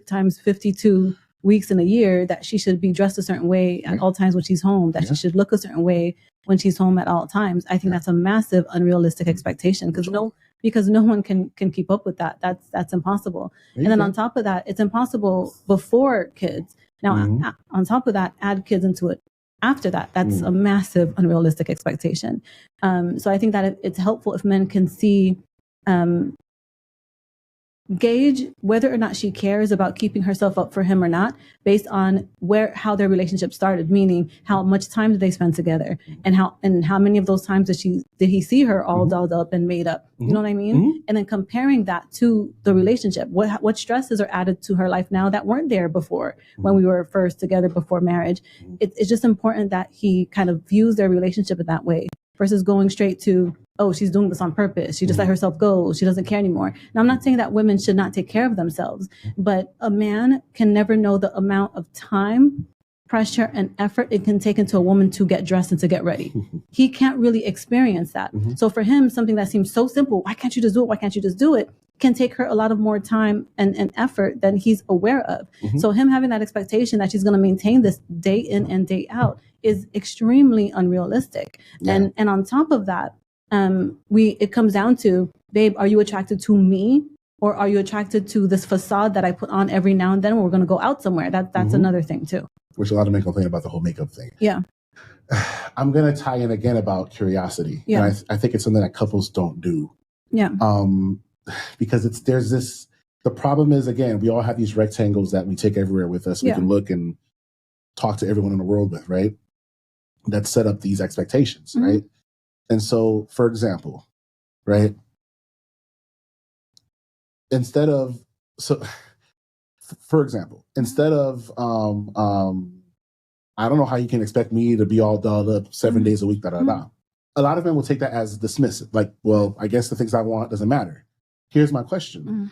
times 52 weeks in a year, that she should be dressed a certain way at all times when she's home, that she should look a certain way when she's home at all times. I think that's a massive unrealistic expectation because no one can keep up with that. That's impossible. And then on top of that, it's impossible before kids. Now, on top of that, add kids into it. After that, that's a massive unrealistic expectation. So I think that it's helpful if men can see, gauge whether or not she cares about keeping herself up for him or not based on how their relationship started, meaning how much time did they spend together and how many of those times did he see her all dolled up and made up, you know what I mean? And then comparing that to the relationship, what stresses are added to her life now that weren't there before when we were first together before marriage. It's just important that he kind of views their relationship in that way versus going straight to, oh, she's doing this on purpose. She just let herself go. She doesn't care anymore. Now, I'm not saying that women should not take care of themselves, but a man can never know the amount of time, pressure, and effort it can take into a woman to get dressed and to get ready. He can't really experience that. So for him, something that seems so simple, why can't you just do it? Why can't you just do it? Can take her a lot of more time and effort than he's aware of. So him having that expectation that she's going to maintain this day in and day out is extremely unrealistic. Yeah. And on top of that, it comes down to, babe, are you attracted to me or are you attracted to this facade that I put on every now and then when we're going to go out somewhere? That's another thing too. Which a lot of men complain about the whole makeup thing. Yeah. I'm going to tie in again about curiosity. Yeah. And I think it's something that couples don't do. Yeah. Because the problem is, again, we all have these rectangles that we take everywhere with us. We can look and talk to everyone in the world with, right? That set up these expectations, right? And so, for example, right? Instead of I don't know how you can expect me to be all dolled up 7 days a week, A lot of men will take that as dismissive. Like, well, I guess the things I want doesn't matter. Here's my question.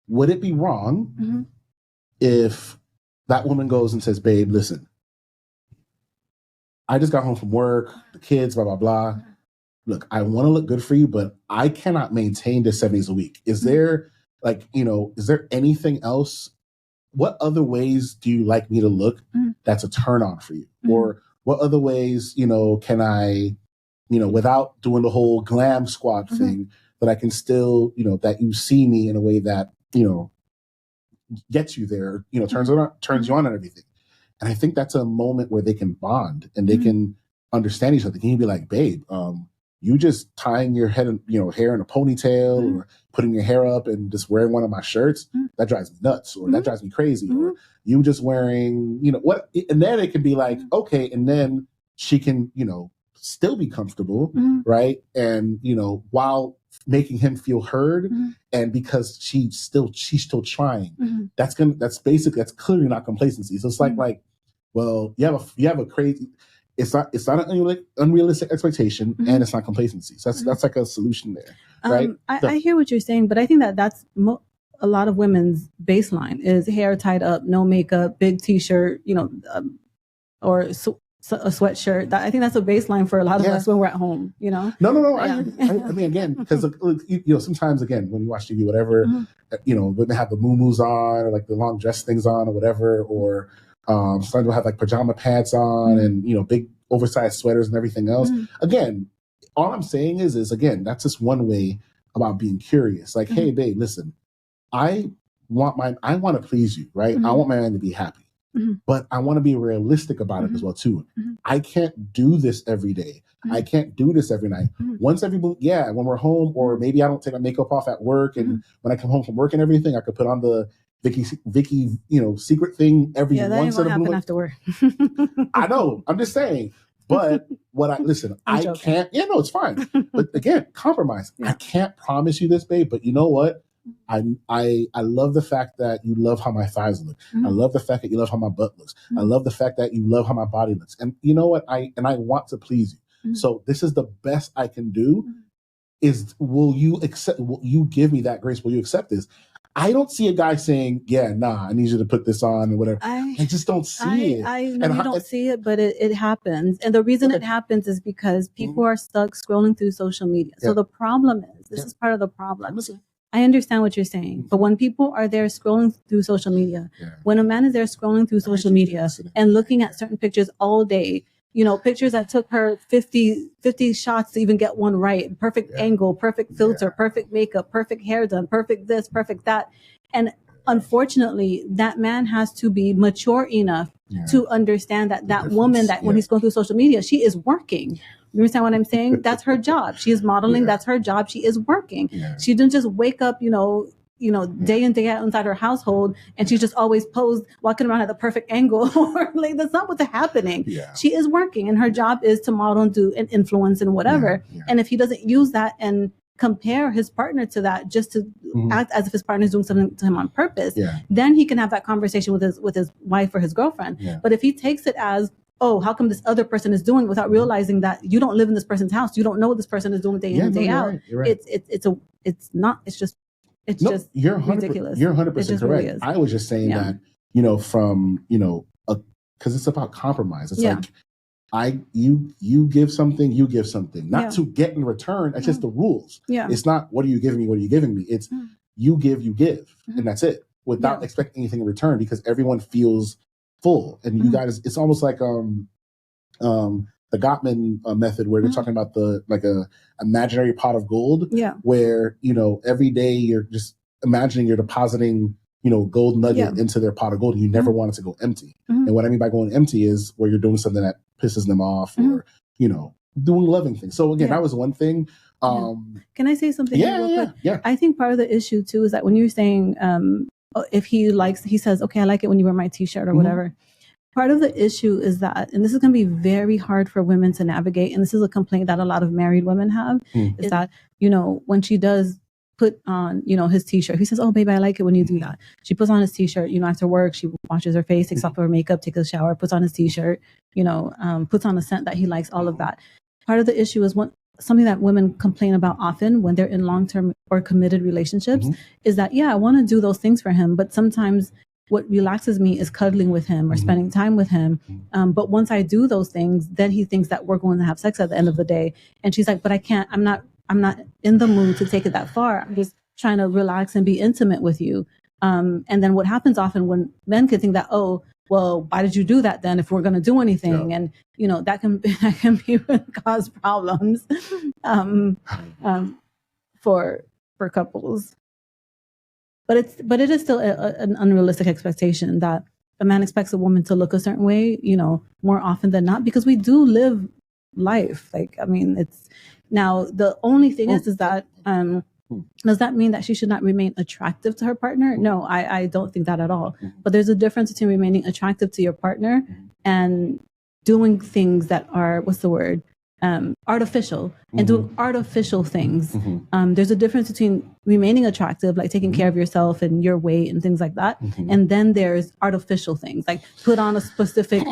Would it be wrong if that woman goes and says, babe, listen, I just got home from work, the kids, blah, blah, blah. Look, I want to look good for you, but I cannot maintain this 7 days a week. Is there anything else? What other ways do you like me to look that's a turn on for you? Or what other ways, can I, without doing the whole glam squad thing, that I can still, that you see me in a way that, gets you there, turns you on and everything. And I think that's a moment where they can bond and they can understand each other. Can you be like, babe, you just tying your hair in a ponytail or putting your hair up and just wearing one of my shirts, that drives me nuts, or that drives me crazy. Or you just wearing, what? And then it can be like, okay, and then she can, still be comfortable, right? And, while making him feel heard, and because she's still trying, that's clearly not complacency. So it's like, well, you have a crazy, it's not an unrealistic expectation, and it's not complacency. So that's like a solution there, right? I hear what you're saying, but I think that's a lot of women's baseline is hair tied up, no makeup, big t-shirt, or a sweatshirt. I think that's a baseline for a lot of us when we're at home, No. Yeah. I mean, again, because sometimes, again, when you watch TV, whatever, women have the muumuus on, or like the long dress things on, or whatever, or sometimes we'll have like pajama pants on, and big oversized sweaters and everything else. Again, all I'm saying is again, that's just one way about being curious. Like, hey, babe, listen, I want to please you, right? I want my man to be happy. But I want to be realistic about it as well too. I can't do this every day. I can't do this every night. Once when we're home, or maybe I don't take my makeup off at work, and when I come home from work and everything, I could put on the Vicky, secret thing every that once ain't in a gonna blue happen moon. after work. I know. I'm just saying. But I can't. Yeah, no, it's fine. But again, compromise. I can't promise you this, babe. But you know what? I love the fact that you love how my thighs look. I love the fact that you love how my butt looks. I love the fact that you love how my body looks. And you know what? I want to please you. So this is the best I can do. Will you give me that grace? Will you accept this? I don't see a guy saying, yeah, nah, I need you to put this on or whatever. I just don't see it. I know you don't see it, but it happens. And the reason it happens is because people are stuck scrolling through social media. So the problem is, this is part of the problem. I understand what you're saying, but when people are there scrolling through social media, when a man is there scrolling through social media and looking at certain pictures all day, pictures that took her 50 shots to even get one right, perfect angle, perfect filter, perfect makeup, perfect hair done, perfect this, perfect that. And unfortunately, that man has to be mature enough to understand that woman that when he's going through social media, she is working. You understand what I'm saying? That's her job. She is modeling. That's her job. She is working. She didn't just wake up, day in, day out inside her household, and she's just always posed, walking around at the perfect angle. Like, that's not what's happening. She is working, and her job is to model and do and influence and whatever. And if he doesn't use that and compare his partner to that, just to act as if his partner is doing something to him on purpose, then he can have that conversation with his wife or his girlfriend. But if he takes it as, oh, how come this other person is doing it, without realizing that you don't live in this person's house, you don't know what this person is doing day in and day out. You're right. It's just you're ridiculous. You're 100% correct. Really I was just saying that, from, because it's about compromise. It's like, you give something, you give something, not to get in return. That's just the rules. It's not, what are you giving me? What are you giving me? It's you give, and that's it, without expecting anything in return, because everyone feels full. And you guys, it's almost like, the Gottman method, where they're talking about a imaginary pot of gold, where, every day you're just imagining you're depositing, gold nugget into their pot of gold, and you never want it to go empty. And what I mean by going empty is where you're doing something that pisses them off, or, doing loving things. So again, that was one thing. Can I say something real quick? Yeah. I think part of the issue too is that when you're saying, if he says, okay, I like it when you wear my t-shirt or whatever. Part of the issue is that, and this is going to be very hard for women to navigate, and this is a complaint that a lot of married women have, is that, when she does put on, his t-shirt, he says, oh, baby, I like it when you do that. She puts on his t-shirt, after work, she washes her face, takes off her makeup, takes a shower, puts on his t-shirt, puts on a scent that he likes, all of that. Part of the issue is something that women complain about often when they're in long-term or committed relationships is that, I want to do those things for him, but sometimes what relaxes me is cuddling with him or spending time with him. But once I do those things, then he thinks that we're going to have sex at the end of the day. And she's like, but I can't, I'm not in the mood to take it that far. I'm just trying to relax and be intimate with you. And then what happens often when men can think that, oh, well, why did you do that then if we're going to do anything? And, that can be cause problems for couples. But it is still an unrealistic expectation that a man expects a woman to look a certain way, more often than not, because we do live life. Like, I mean, it's now the only thing is that, does that mean that she should not remain attractive to her partner? No, I don't think that at all. But there's a difference between remaining attractive to your partner and doing things that are, artificial, and doing artificial things. There's a difference between remaining attractive, like taking care of yourself and your weight and things like that. And then there's artificial things, like put on a specific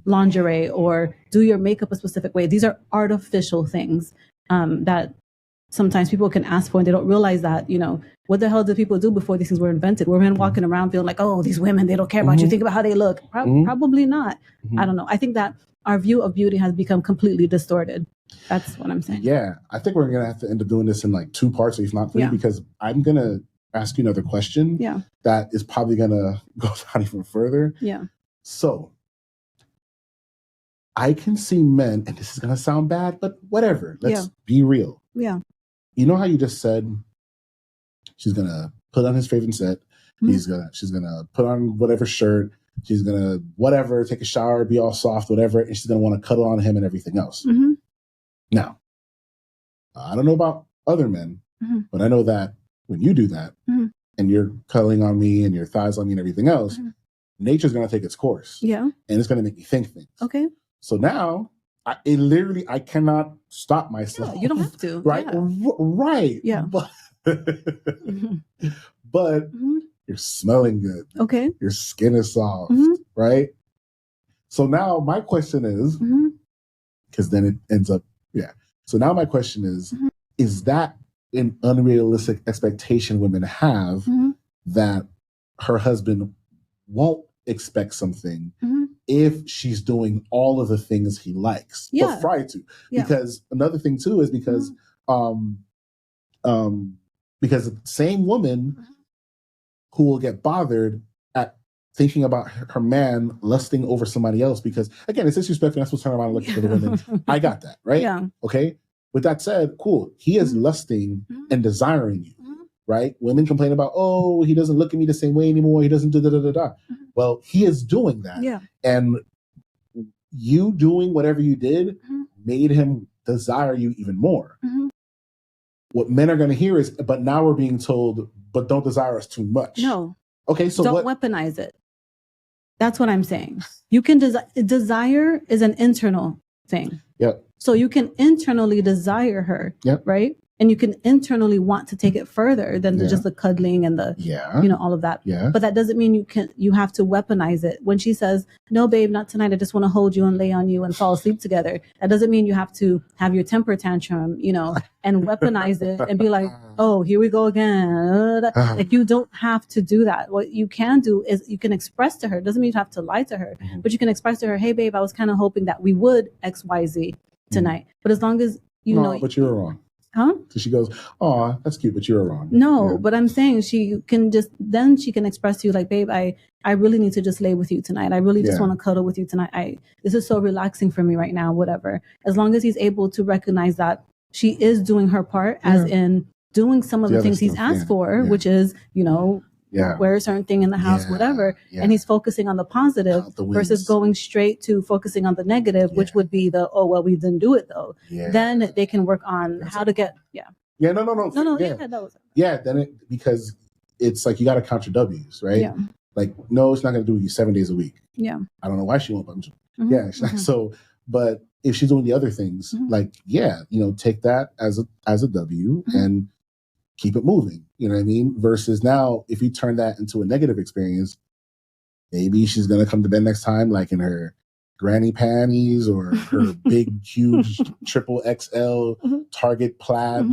lingerie or do your makeup a specific way. These are artificial things that sometimes people can ask for, and they don't realize that, what the hell did people do before these things were invented? Were men walking around feeling like, oh, these women, they don't care about you. Think about how they look. Probably not. I don't know. I think that our view of beauty has become completely distorted. That's what I'm saying. Yeah. I think we're going to have to end up doing this in like 2 parts, if not 3, because I'm going to ask you another question that is probably going to go down even further. So I can see men, and this is going to sound bad, but whatever. Let's be real. You know how you just said she's going to put on his favorite set. She's going to put on whatever shirt. She's going to whatever, take a shower, be all soft, whatever. And she's going to want to cuddle on him and everything else. Now, I don't know about other men, but I know that when you do that, and you're cuddling on me and your thighs on me and everything else, nature's going to take its course. Yeah. And it's going to make me think things. Okay. So now I cannot stop myself. Yeah, you don't have to. Right. Yeah. Right. Yeah. But, but you're smelling good. Okay. Your skin is soft. Right. So now my question is, because then it ends up, So now my question is that an unrealistic expectation women have that her husband won't expect something if she's doing all of the things he likes, but prior to? Because another thing too is because the same woman who will get bothered at thinking about her man lusting over somebody else, because again, it's disrespectful. I'm supposed to turn around and look for the women. I got that, right? Yeah. Okay. With that said, cool. He is lusting and desiring you, right? Women complain about, oh, he doesn't look at me the same way anymore. He doesn't do. Well, he is doing that. Yeah. And you doing whatever you did made him desire you even more. What men are going to hear is, but now we're being told, but don't desire us too much. No. Okay, so don't weaponize it. That's what I'm saying. You can desire is an internal thing. Yep. So you can internally desire her, right? And you can internally want to take it further than just the cuddling and the, all of that. Yeah. But that doesn't mean you have to weaponize it. When she says, no, babe, not tonight. I just want to hold you and lay on you and fall asleep together. That doesn't mean you have to have your temper tantrum, and weaponize it and be like, oh, here we go again. Like, you don't have to do that. What you can do is you can express to her. It doesn't mean you have to lie to her, but you can express to her, hey, babe, I was kind of hoping that we would X, Y, Z tonight. But as long as you know. But you were wrong. Huh? So she goes, oh, that's cute, but you were wrong. No, but I'm saying she can express to you like, babe, I really need to just lay with you tonight. I really just want to cuddle with you tonight. This is so relaxing for me right now, whatever. As long as he's able to recognize that she is doing her part, as in doing some of the things he's asked for, which is, wear a certain thing in the house, whatever. And he's focusing on the positive versus going straight to focusing on the negative, which would be the, oh, well, we didn't do it though. Then they can work on how to get, because it's like, you got to count your W's, right? Yeah. Like, no, it's not going to do you 7 days a week. Yeah. I don't know why she won't, but so, but if she's doing the other things, like, take that as a W and keep it moving. You know what I mean? Versus now, if you turn that into a negative experience, maybe she's going to come to bed next time, like in her granny panties or her big, huge triple XL Target plaid,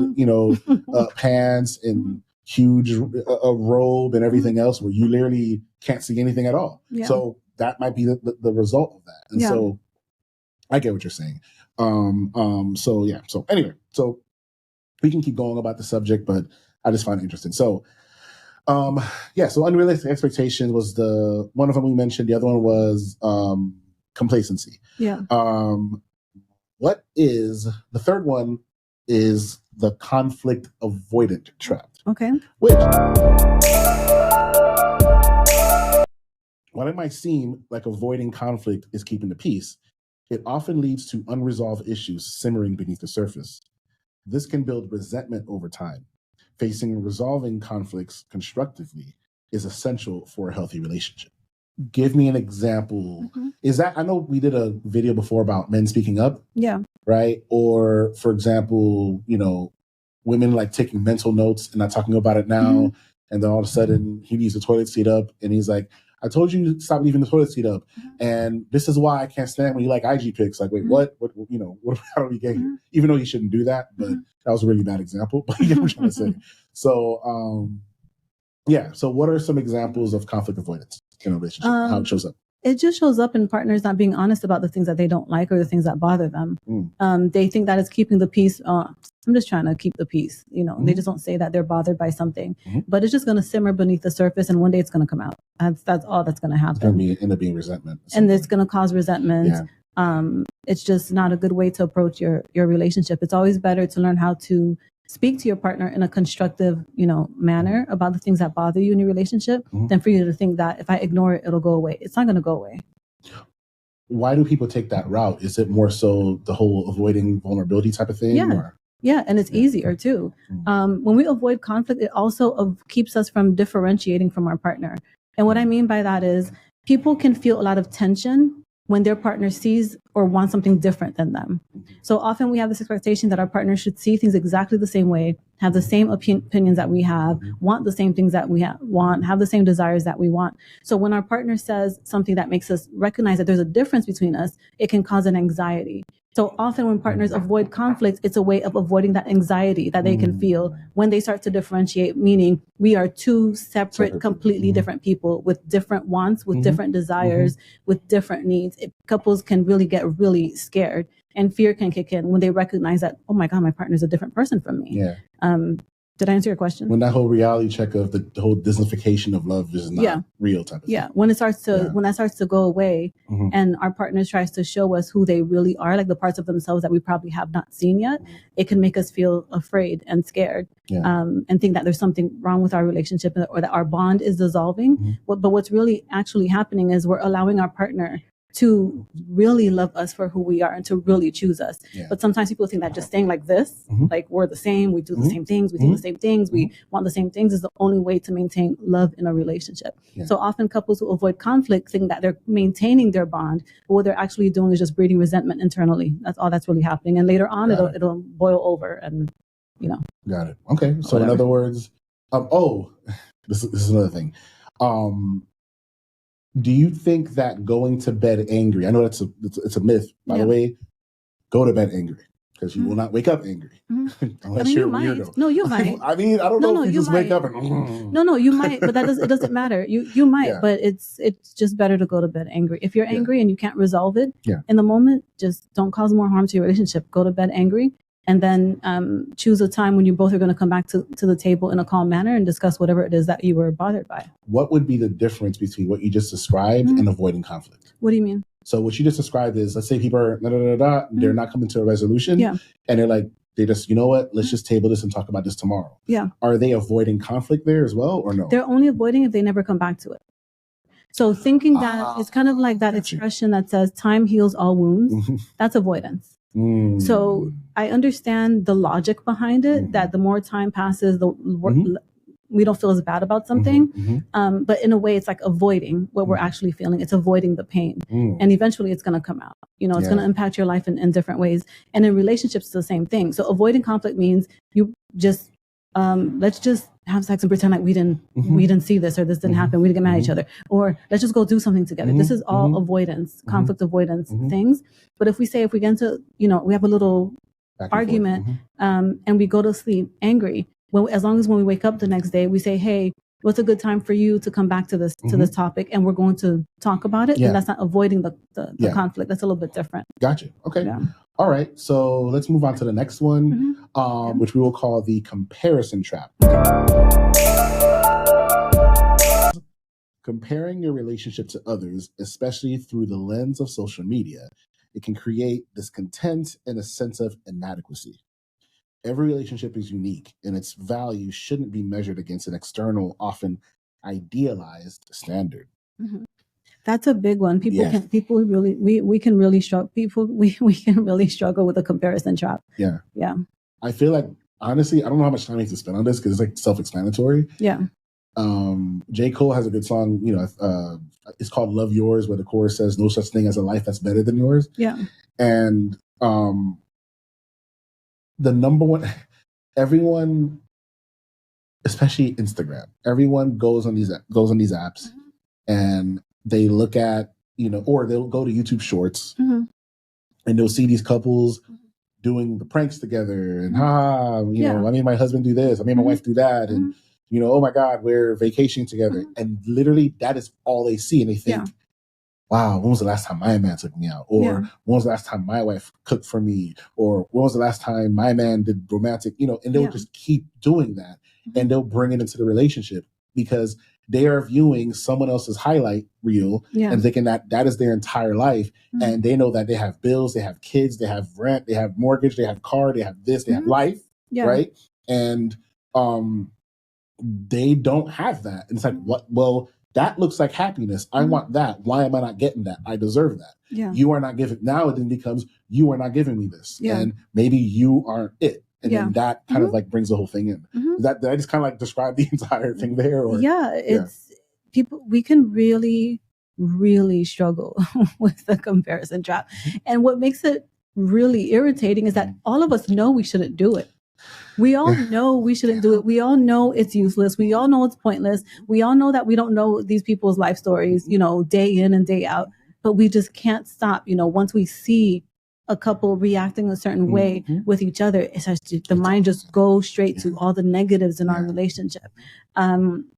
pants and huge robe and everything else, where you literally can't see anything at all. Yeah. So that might be the result of that. And so I get what you're saying. So anyway, so we can keep going about the subject, but I just find it interesting. So, so unrealistic expectations was the one of them we mentioned. The other one was complacency. Yeah. What is the third one? Is the conflict avoidant trap. Okay. Which, while it might seem like avoiding conflict is keeping the peace, it often leads to unresolved issues simmering beneath the surface. This can build resentment over time. Facing and resolving conflicts constructively is essential for a healthy relationship. Give me an example. Is that, I know we did a video before about men speaking up. Yeah. Right? Or, for example, women like taking mental notes and not talking about it now. And then all of a sudden he leaves the toilet seat up and he's like, I told you to stop leaving the toilet seat up. And this is why I can't stand when you like IG pics. Like, wait, what, how do we get here? Even though you shouldn't do that, but that was a really bad example. But you get what I'm trying to say. So, so what are some examples of conflict avoidance in a relationship? How it shows up? It just shows up in partners not being honest about the things that they don't like or the things that bother them. They think that it's keeping the peace. I'm just trying to keep the peace. They just don't say that they're bothered by something, but it's just going to simmer beneath the surface, and one day it's going to come out. That's all that's going to happen. It's going to end up being resentment, and it's going to cause resentment. Yeah. It's just not a good way to approach your relationship. It's always better to learn how to speak to your partner in a constructive, manner about the things that bother you in your relationship than for you to think that if I ignore it, it'll go away. It's not going to go away. Why do people take that route? Is it more so the whole avoiding vulnerability type of thing? Yeah. Or? Yeah, and it's easier too. When we avoid conflict, it also keeps us from differentiating from our partner. And what I mean by that is people can feel a lot of tension when their partner sees or wants something different than them. So often we have this expectation that our partner should see things exactly the same way, have the same opinions that we have, want the same things that we want, have the same desires that we want. So when our partner says something that makes us recognize that there's a difference between us, it can cause an anxiety. So often when partners avoid conflict, it's a way of avoiding that anxiety that they can feel when they start to differentiate, meaning we are two separate, completely different people with different wants, with different desires, with different needs. Couples can really get really scared, and fear can kick in when they recognize that, oh my God, my partner's a different person from me. Did I answer your question? When that whole reality check of the whole Disneyfication of love is not real type of thing. When it starts to when that starts to go away, and our partner tries to show us who they really are, like the parts of themselves that we probably have not seen yet, it can make us feel afraid and scared, and think that there's something wrong with our relationship or that our bond is dissolving. But what's really actually happening is we're allowing our partner to really love us for who we are and to really choose us. But sometimes people think that just staying like this, like we're the same, we do the same things, we think the same things, we want the same things, is the only way to maintain love in a relationship. So often couples who avoid conflict think that they're maintaining their bond, but what they're actually doing is just breeding resentment internally. That's all that's really happening. And later on, it'll boil over and, Got it. Okay. So whatever. In other words, this is another thing. Do you think that going to bed angry, I know it's a myth, by the way, go to bed angry because you will not wake up angry. Unless you're a weirdo. No, you might. I mean, I don't know if you just wake up and... No, you might, but it doesn't matter. You might, but it's just better to go to bed angry. If you're angry and you can't resolve it in the moment, just don't cause more harm to your relationship. Go to bed angry. And then choose a time when you both are going to come back to the table in a calm manner and discuss whatever it is that you were bothered by. What would be the difference between what you just described and avoiding conflict? What do you mean? So what you just described is, let's say people are, they're not coming to a resolution. And they're like, they just, you know what, let's just table this and talk about this tomorrow. Are they avoiding conflict there as well or no? They're only avoiding if they never come back to it. So thinking that it's kind of like that expression that says time heals all wounds. That's avoidance. So I understand the logic behind it, that the more time passes, we don't feel as bad about something. But in a way, it's like avoiding what we're actually feeling. It's avoiding the pain. And eventually it's going to come out. It's going to impact your life in different ways. And in relationships, it's the same thing. So avoiding conflict means you just, let's just have sex and pretend like we didn't see this, or this didn't happen. We didn't get mad at each other, or let's just go do something together. This is all avoidance, conflict avoidance things. But if we get into, we have a little argument, and we go to sleep angry, as long as when we wake up the next day, we say, hey, what's a good time for you to come back to this topic, and we're going to talk about it. And that's not avoiding the conflict. That's a little bit different. Gotcha. Okay. All right. So let's move on to the next one, which we will call the comparison trap. Comparing your relationship to others, especially through the lens of social media, it can create discontent and a sense of inadequacy. Every relationship is unique, and its value shouldn't be measured against an external, often idealized standard. That's a big one. We can really struggle with a comparison trap. I feel like, honestly, I don't know how much time I need to spend on this because it's like self-explanatory. J. Cole has a good song, it's called Love Yours, where the chorus says no such thing as a life that's better than yours. And the number one, everyone, especially Instagram, everyone goes on these apps and they look at, or they'll go to YouTube Shorts and they'll see these couples doing the pranks together and I made my husband do this, I made my wife do that, and oh my God, we're vacationing together. And literally that is all they see. And they think, wow, when was the last time my man took me out? Or when was the last time my wife cooked for me? Or when was the last time my man did romantic, and they'll just keep doing that. And they'll bring it into the relationship because they are viewing someone else's highlight reel and thinking that is their entire life. And they know that they have bills, they have kids, they have rent, they have mortgage, they have car, they have this, they have life, right? And they don't have that. And it's like, what? Well, that looks like happiness. I want that. Why am I not getting that? I deserve that. You are not giving. Now it then becomes, you are not giving me this. And maybe you aren't it. And then that kind of like brings the whole thing in. Did I just kind of like describe the entire thing there? Or? It's people, we can really, really struggle with the comparison trap. And what makes it really irritating is that all of us know we shouldn't do it. We all know we shouldn't do it. We all know it's useless. We all know it's pointless. We all know that we don't know these people's life stories, you know, day in and day out, but we just can't stop. You know, once we see a couple reacting a certain way with each other, it's just, the mind just goes straight to all the negatives in our relationship.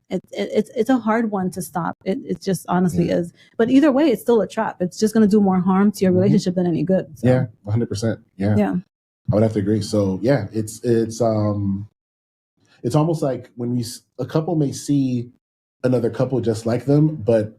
It's a hard one to stop. It just honestly is. But either way, it's still a trap. It's just going to do more harm to your relationship than any good. So. Yeah, 100%. Yeah. I would have to agree. So yeah, it's almost like when a couple may see another couple just like them, but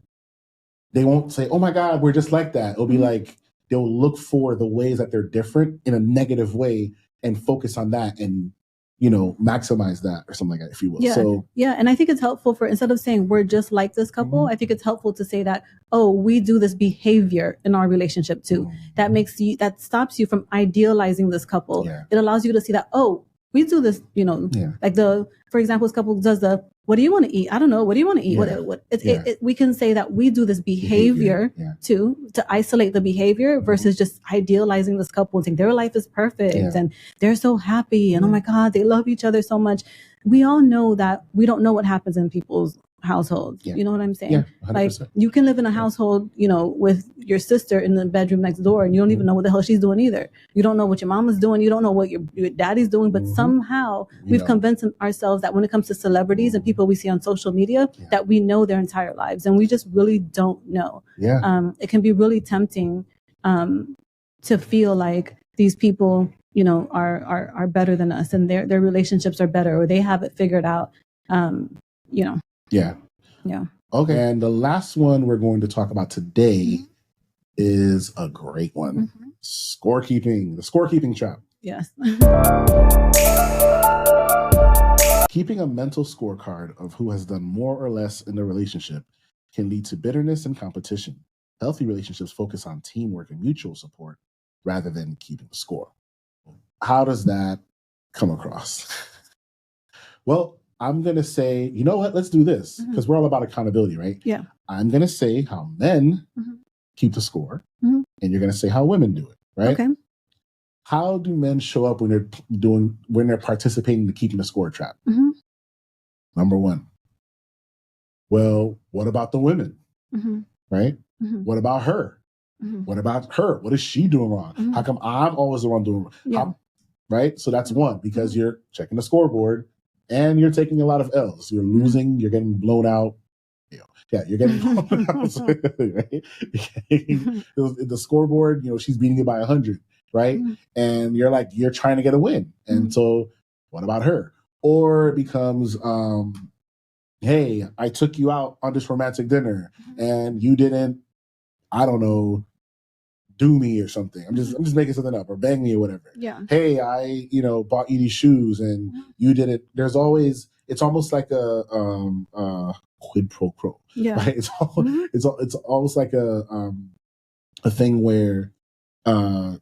they won't say, "Oh my God, we're just like that." It'll be like they'll look for the ways that they're different in a negative way and focus on that and, you know, maximize that or something like that, if you will. And I think it's helpful for, instead of saying we're just like this couple, I think it's helpful to say that, oh, we do this behavior in our relationship too. That stops you from idealizing this couple. It allows you to see that, oh, we do this, you know, like for example, this couple does what do you want to eat? I don't know. What do you want to eat? We can say that we do this behavior too, to isolate the behavior versus just idealizing this couple and saying their life is perfect and they're so happy and oh my God, they love each other so much. We all know that we don't know what happens in people's households. You know what I'm saying? Like you can live in a household, you know, with your sister in the bedroom next door and you don't even know what the hell she's doing either. You don't know what your mama's doing. You don't know what your daddy's doing, but somehow we've convinced ourselves that when it comes to celebrities and people we see on social media, that we know their entire lives and we just really don't know. It can be really tempting to feel like these people, you know, are better than us and their relationships are better or they have it figured out, you know. Yeah. Okay. And the last one we're going to talk about today is a great one. Scorekeeping, the scorekeeping trap. Yes. Keeping a mental scorecard of who has done more or less in the relationship can lead to bitterness and competition. Healthy relationships focus on teamwork and mutual support rather than keeping a score. How does that come across? Well, I'm going to say, you know what, let's do this because we're all about accountability, right? Yeah. I'm going to say how men keep the score and you're going to say how women do it, right? Okay. How do men show up when they're participating in the keeping the score trap? Number one, well, what about the women, right? What about her? What about her? What is she doing wrong? How come I'm always the one doing wrong? Right? So that's one, because you're checking the scoreboard and you're taking a lot of L's. You're losing, you're getting blown out. You're getting blown out. Right? The scoreboard, you know, she's beating you by 100, right? And you're trying to get a win. And so what about her? Or it becomes, hey, I took you out on this romantic dinner and you didn't, I don't know, do me or something. I'm just making something up, or bang me or whatever. Hey, I, you know, bought you these shoes and you did it. There's always, it's almost like a quid pro quo. Right? It's almost like a thing where I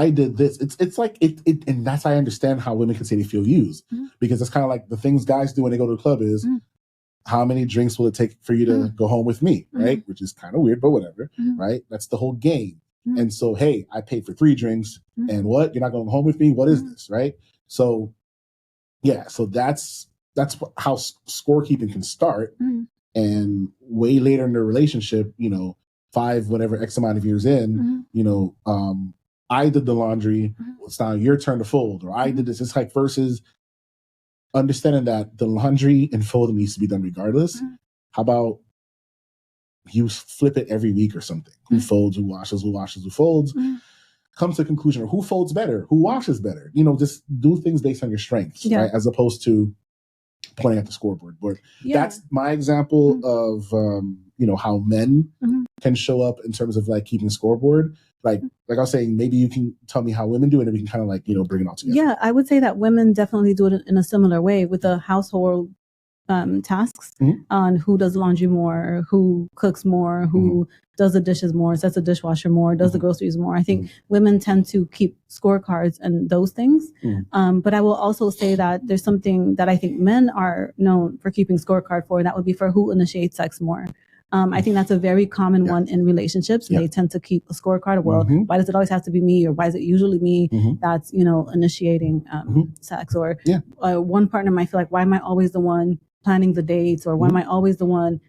did this. It's like it and that's how I understand how women can say they feel used. Because it's kind of like the things guys do when they go to the club is how many drinks will it take for you to go home with me, right? Which is kind of weird, but whatever, right? That's the whole game. And so, hey, I paid for 3 drinks and what? You're not going home with me? What is this, right? So, yeah, so that's how scorekeeping can start. And way later in the relationship, you know, 5, whatever, X amount of years in, you know, I did the laundry. It's now your turn to fold, or I did this. It's like versus understanding that the laundry and folding needs to be done regardless. How about you flip it every week or something? Who folds, who washes, who folds? Come to the conclusion of who folds better, who washes better. You know, just do things based on your strengths, right? As opposed to playing at the scoreboard. But that's my example of, you know, how men can show up in terms of like keeping scoreboard. Like I was saying, maybe you can tell me how women do it and we can kind of like, you know, bring it all together. Yeah, I would say that women definitely do it in a similar way with a household tasks on who does laundry more, who cooks more, who does the dishes more, sets the dishwasher more, does the groceries more. I think women tend to keep scorecards and those things. But I will also say that there's something that I think men are known for keeping scorecard for, and that would be for who initiates sex more. I think that's a very common one in relationships. They tend to keep a scorecard. Well, why does it always have to be me, or why is it usually me that's initiating sex? Or one partner might feel like, why am I always the one planning the dates, or why am I always the one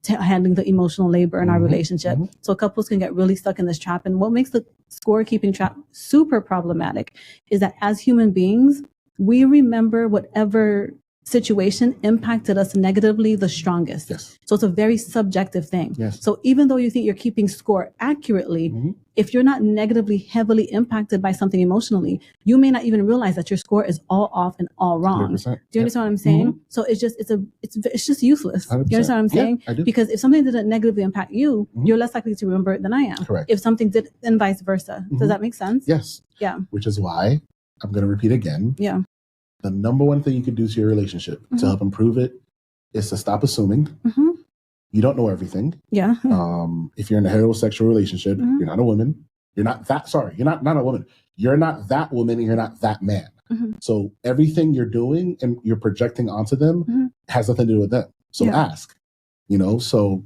handling the emotional labor in our relationship? So couples can get really stuck in this trap. And what makes the scorekeeping trap super problematic is that as human beings, we remember whatever situation impacted us negatively the strongest. So it's a very subjective thing. So even though you think you're keeping score accurately, if you're not negatively heavily impacted by something emotionally, you may not even realize that your score is all off and all wrong. 100%. Do you understand what I'm saying? So it's just useless. 100%. You understand what I'm saying? I do. Because if something didn't negatively impact you, you're less likely to remember it than I am. Correct. If something did, and vice versa. Does that make sense? Yes. Yeah. Which is why I'm going to repeat again. Yeah. The number one thing you can do to your relationship to help improve it is to stop assuming. You don't know everything. Yeah. If you're in a heterosexual relationship, you're not a woman. You're not that, you're not a woman. You're not that woman and you're not that man. So everything you're doing and you're projecting onto them has nothing to do with them. So ask, so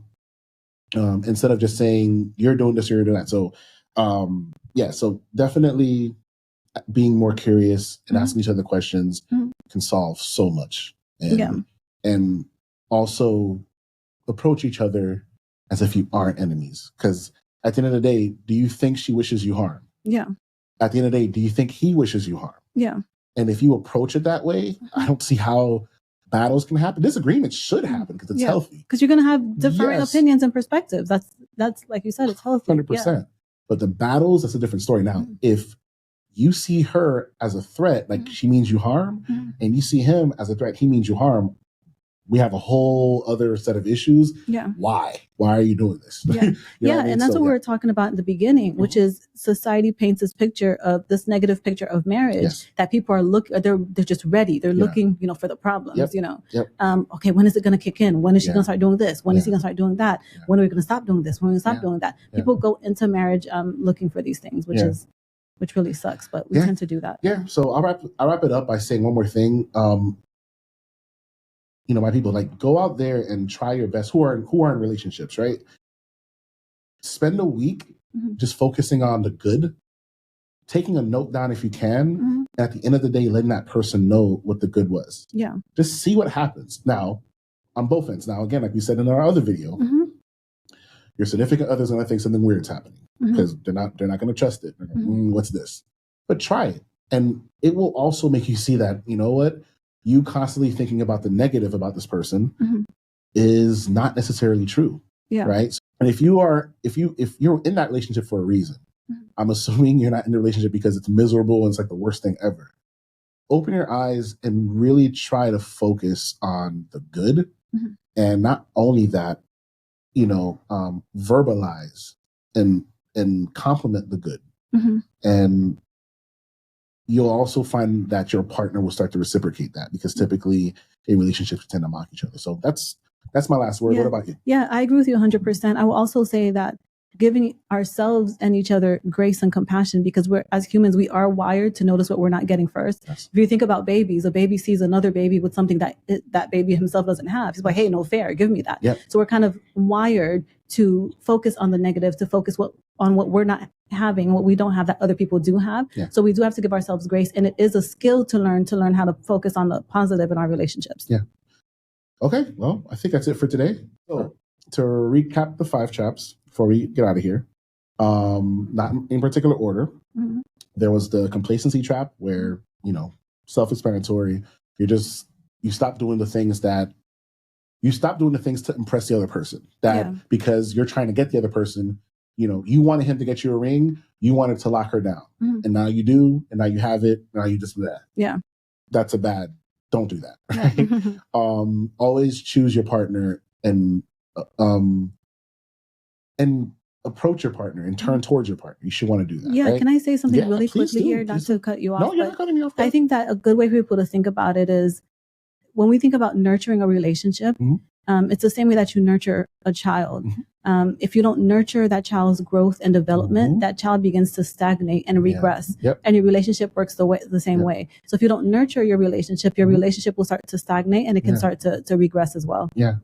instead of just saying you're doing this or you're doing that. So, so definitely being more curious and asking each other questions can solve so much. And also approach each other as if you aren't enemies. Because at the end of the day, do you think she wishes you harm? Yeah. At the end of the day, do you think he wishes you harm? Yeah. And if you approach it that way, I don't see how battles can happen. Disagreements should happen because it's healthy. Because you're going to have differing opinions and perspectives. That's like you said, it's healthy. 100%. But the battles, that's a different story. Now, if you see her as a threat, like she means you harm, and you see him as a threat, he means you harm, we have a whole other set of issues. Yeah. Why? Why are you doing this? Yeah. And that's what we were talking about in the beginning, which is society paints this picture of this negative picture of marriage that people are they're just ready. They're looking, for the problems, okay, when is it going to kick in? When is she going to start doing this? When is he going to start doing that? When are we going to stop doing this? When are we going to stop doing that? People go into marriage looking for these things, which really sucks, but we tend to do that. Yeah. So I'll wrap it up by saying one more thing. My people, like, go out there and try your best. Who are in relationships, right? Spend a week just focusing on the good, taking a note down if you can. And at the end of the day, letting that person know what the good was. Yeah. Just see what happens. Now, on both ends. Now, again, like we said in our other video, your significant other's going to think something weird's happening because they're not going to trust it. What's this? But try it. And it will also make you see that, you know what? You constantly thinking about the negative about this person is not necessarily true. Yeah. Right. And if you're in that relationship for a reason, I'm assuming you're not in the relationship because it's miserable and it's like the worst thing ever. Open your eyes and really try to focus on the good. And not only that, verbalize and compliment the good. And you'll also find that your partner will start to reciprocate that, because typically in relationships tend to mock each other. So that's my last word. What about you? Yeah, I agree with you 100%. I will also say that giving ourselves and each other grace and compassion, because as humans, we are wired to notice what we're not getting first. Yes. If you think about babies, a baby sees another baby with something that baby himself doesn't have. He's like, hey, no fair, give me that. Yep. So we're kind of wired to focus on the negative, to focus on what we're not having, what we don't have that other people do have. Yeah. So we do have to give ourselves grace. And it is a skill to learn how to focus on the positive in our relationships. Yeah. Okay. Well, I think that's it for today. So to recap the 5 traps before we get out of here, not in particular order, there was the complacency trap where, self-explanatory. You stop doing the things to impress the other person, because you're trying to get the other person. You wanted him to get you a ring. You wanted to lock her down. And now you do. And now you have it. Now you just do that. Yeah. That's don't do that. Right? Always choose your partner and approach your partner and turn towards your partner. You should want to do that. Yeah. Right? Can I say something really quickly here? Not to cut you off. No, you're not cutting me off. I think that a good way for people to think about it is, when we think about nurturing a relationship, it's the same way that you nurture a child. If you don't nurture that child's growth and development, that child begins to stagnate and regress. And your relationship works the same way. So if you don't nurture your relationship will start to stagnate, and it can start to regress as well. Yeah.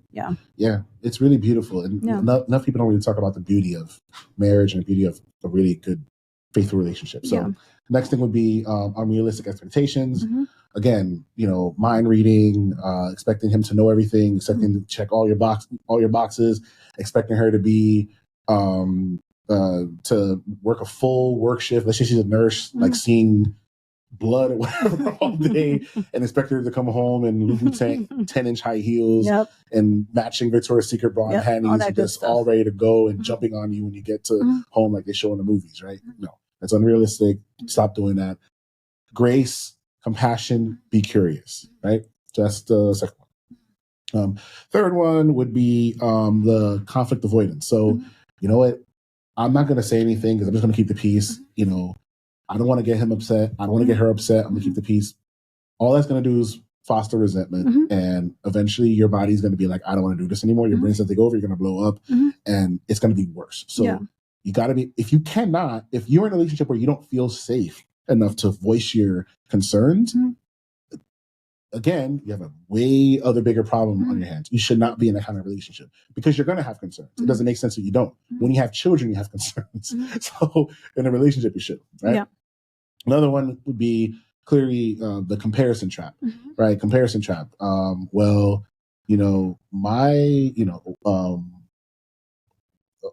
It's really beautiful. And enough people don't really talk about the beauty of marriage and the beauty of a really good, faithful relationship. So next thing would be unrealistic expectations. Again, mind reading, expecting him to know everything, expecting to check all your boxes, expecting her to be to work a full work shift. Let's say she's a nurse, like seeing blood or whatever all day, and expect her to come home in Louboutin 10-inch high heels and matching Victoria's Secret bra and panties, and just all ready to go and jumping on you when you get to home like they show in the movies, right? No, that's unrealistic. Stop doing that. Grace, compassion, be curious, right? That's the second one. Third one would be the conflict avoidance. So, you know what? I'm not going to say anything because I'm just going to keep the peace. I don't want to get him upset. I don't want to get her upset. I'm going to keep the peace. All that's going to do is foster resentment. And eventually your body's going to be like, I don't want to do this anymore. Your brain's going to take over. You're going to blow up and it's going to be worse. So you got to be, if you're in a relationship where you don't feel safe enough to voice your concerns, again, you have a way other bigger problem on your hands. You should not be in that kind of relationship because you're going to have concerns. It doesn't make sense that you don't. When you have children, you have concerns. So in a relationship, you should, right? Another one would be clearly the comparison trap, right? Comparison trap. A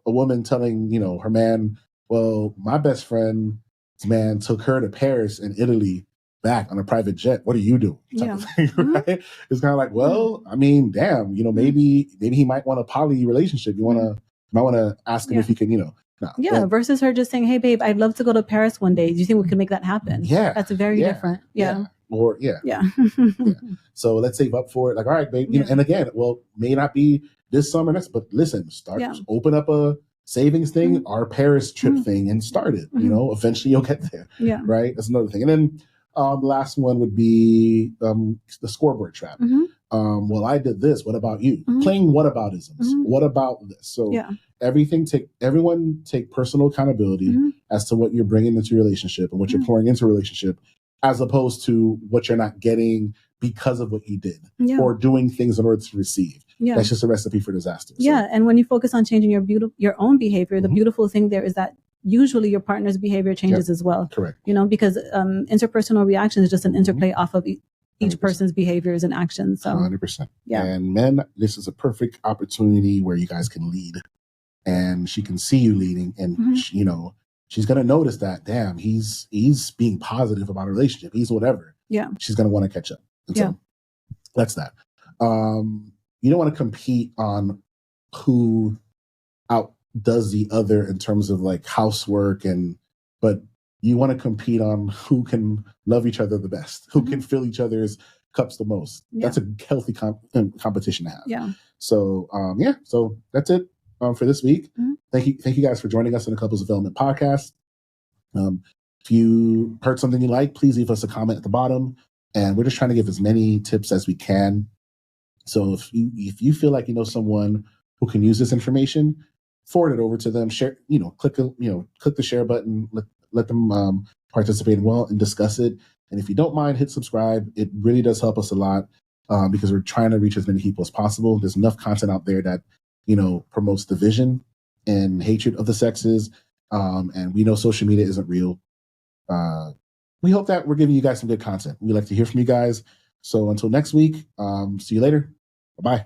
woman telling, her man, well, my best friend's man took her to Paris and Italy back on a private jet. What are you doing? Type of thing, right? It's kind of like, well, I mean, damn, maybe he might want a poly relationship. You might want to ask him if he can, versus her just saying, hey, babe, I'd love to go to Paris one day. Do you think we could make that happen? That's very different. Or So let's save up for it. Like, all right, babe. And again, may not be this summer next, but listen, open up a savings thing, our Paris trip thing, and start it. Eventually you'll get there. Right. That's another thing. And then the last one would be the scoreboard trap. Well, I did this. What about you? Playing whataboutisms. What about this? So everyone take personal accountability as to what you're bringing into your relationship and what you're pouring into a relationship, as opposed to what you're not getting because of what you did or doing things in order to receive. That's just a recipe for disaster. And when you focus on changing your own behavior, the beautiful thing there is that usually your partner's behavior changes as well. Correct. Because interpersonal reaction is just an interplay off of each person's behaviors and actions. So 100%. And men, this is a perfect opportunity where you guys can lead, and she can see you leading, and she's going to notice that, damn, he's being positive about a relationship. He's whatever. She's going to want to catch up. And so that's that. You don't want to compete on who outdoes the other in terms of like housework, but you want to compete on who can love each other the best, who can fill each other's cups the most. That's a healthy competition to have. So so that's it for this week. Thank you guys for joining us on the Couples Development Podcast. If you heard something you like, please leave us a comment at the bottom, and we're just trying to give as many tips as we can. So if you feel like you know someone who can use this information, forward it over to them. Share, click the share button. Let them participate and discuss it. And if you don't mind, hit subscribe. It really does help us a lot because we're trying to reach as many people as possible. There's enough content out there that promotes division and hatred of the sexes. And we know social media isn't real. We hope that we're giving you guys some good content. We like to hear from you guys. So until next week, see you later. Bye-bye.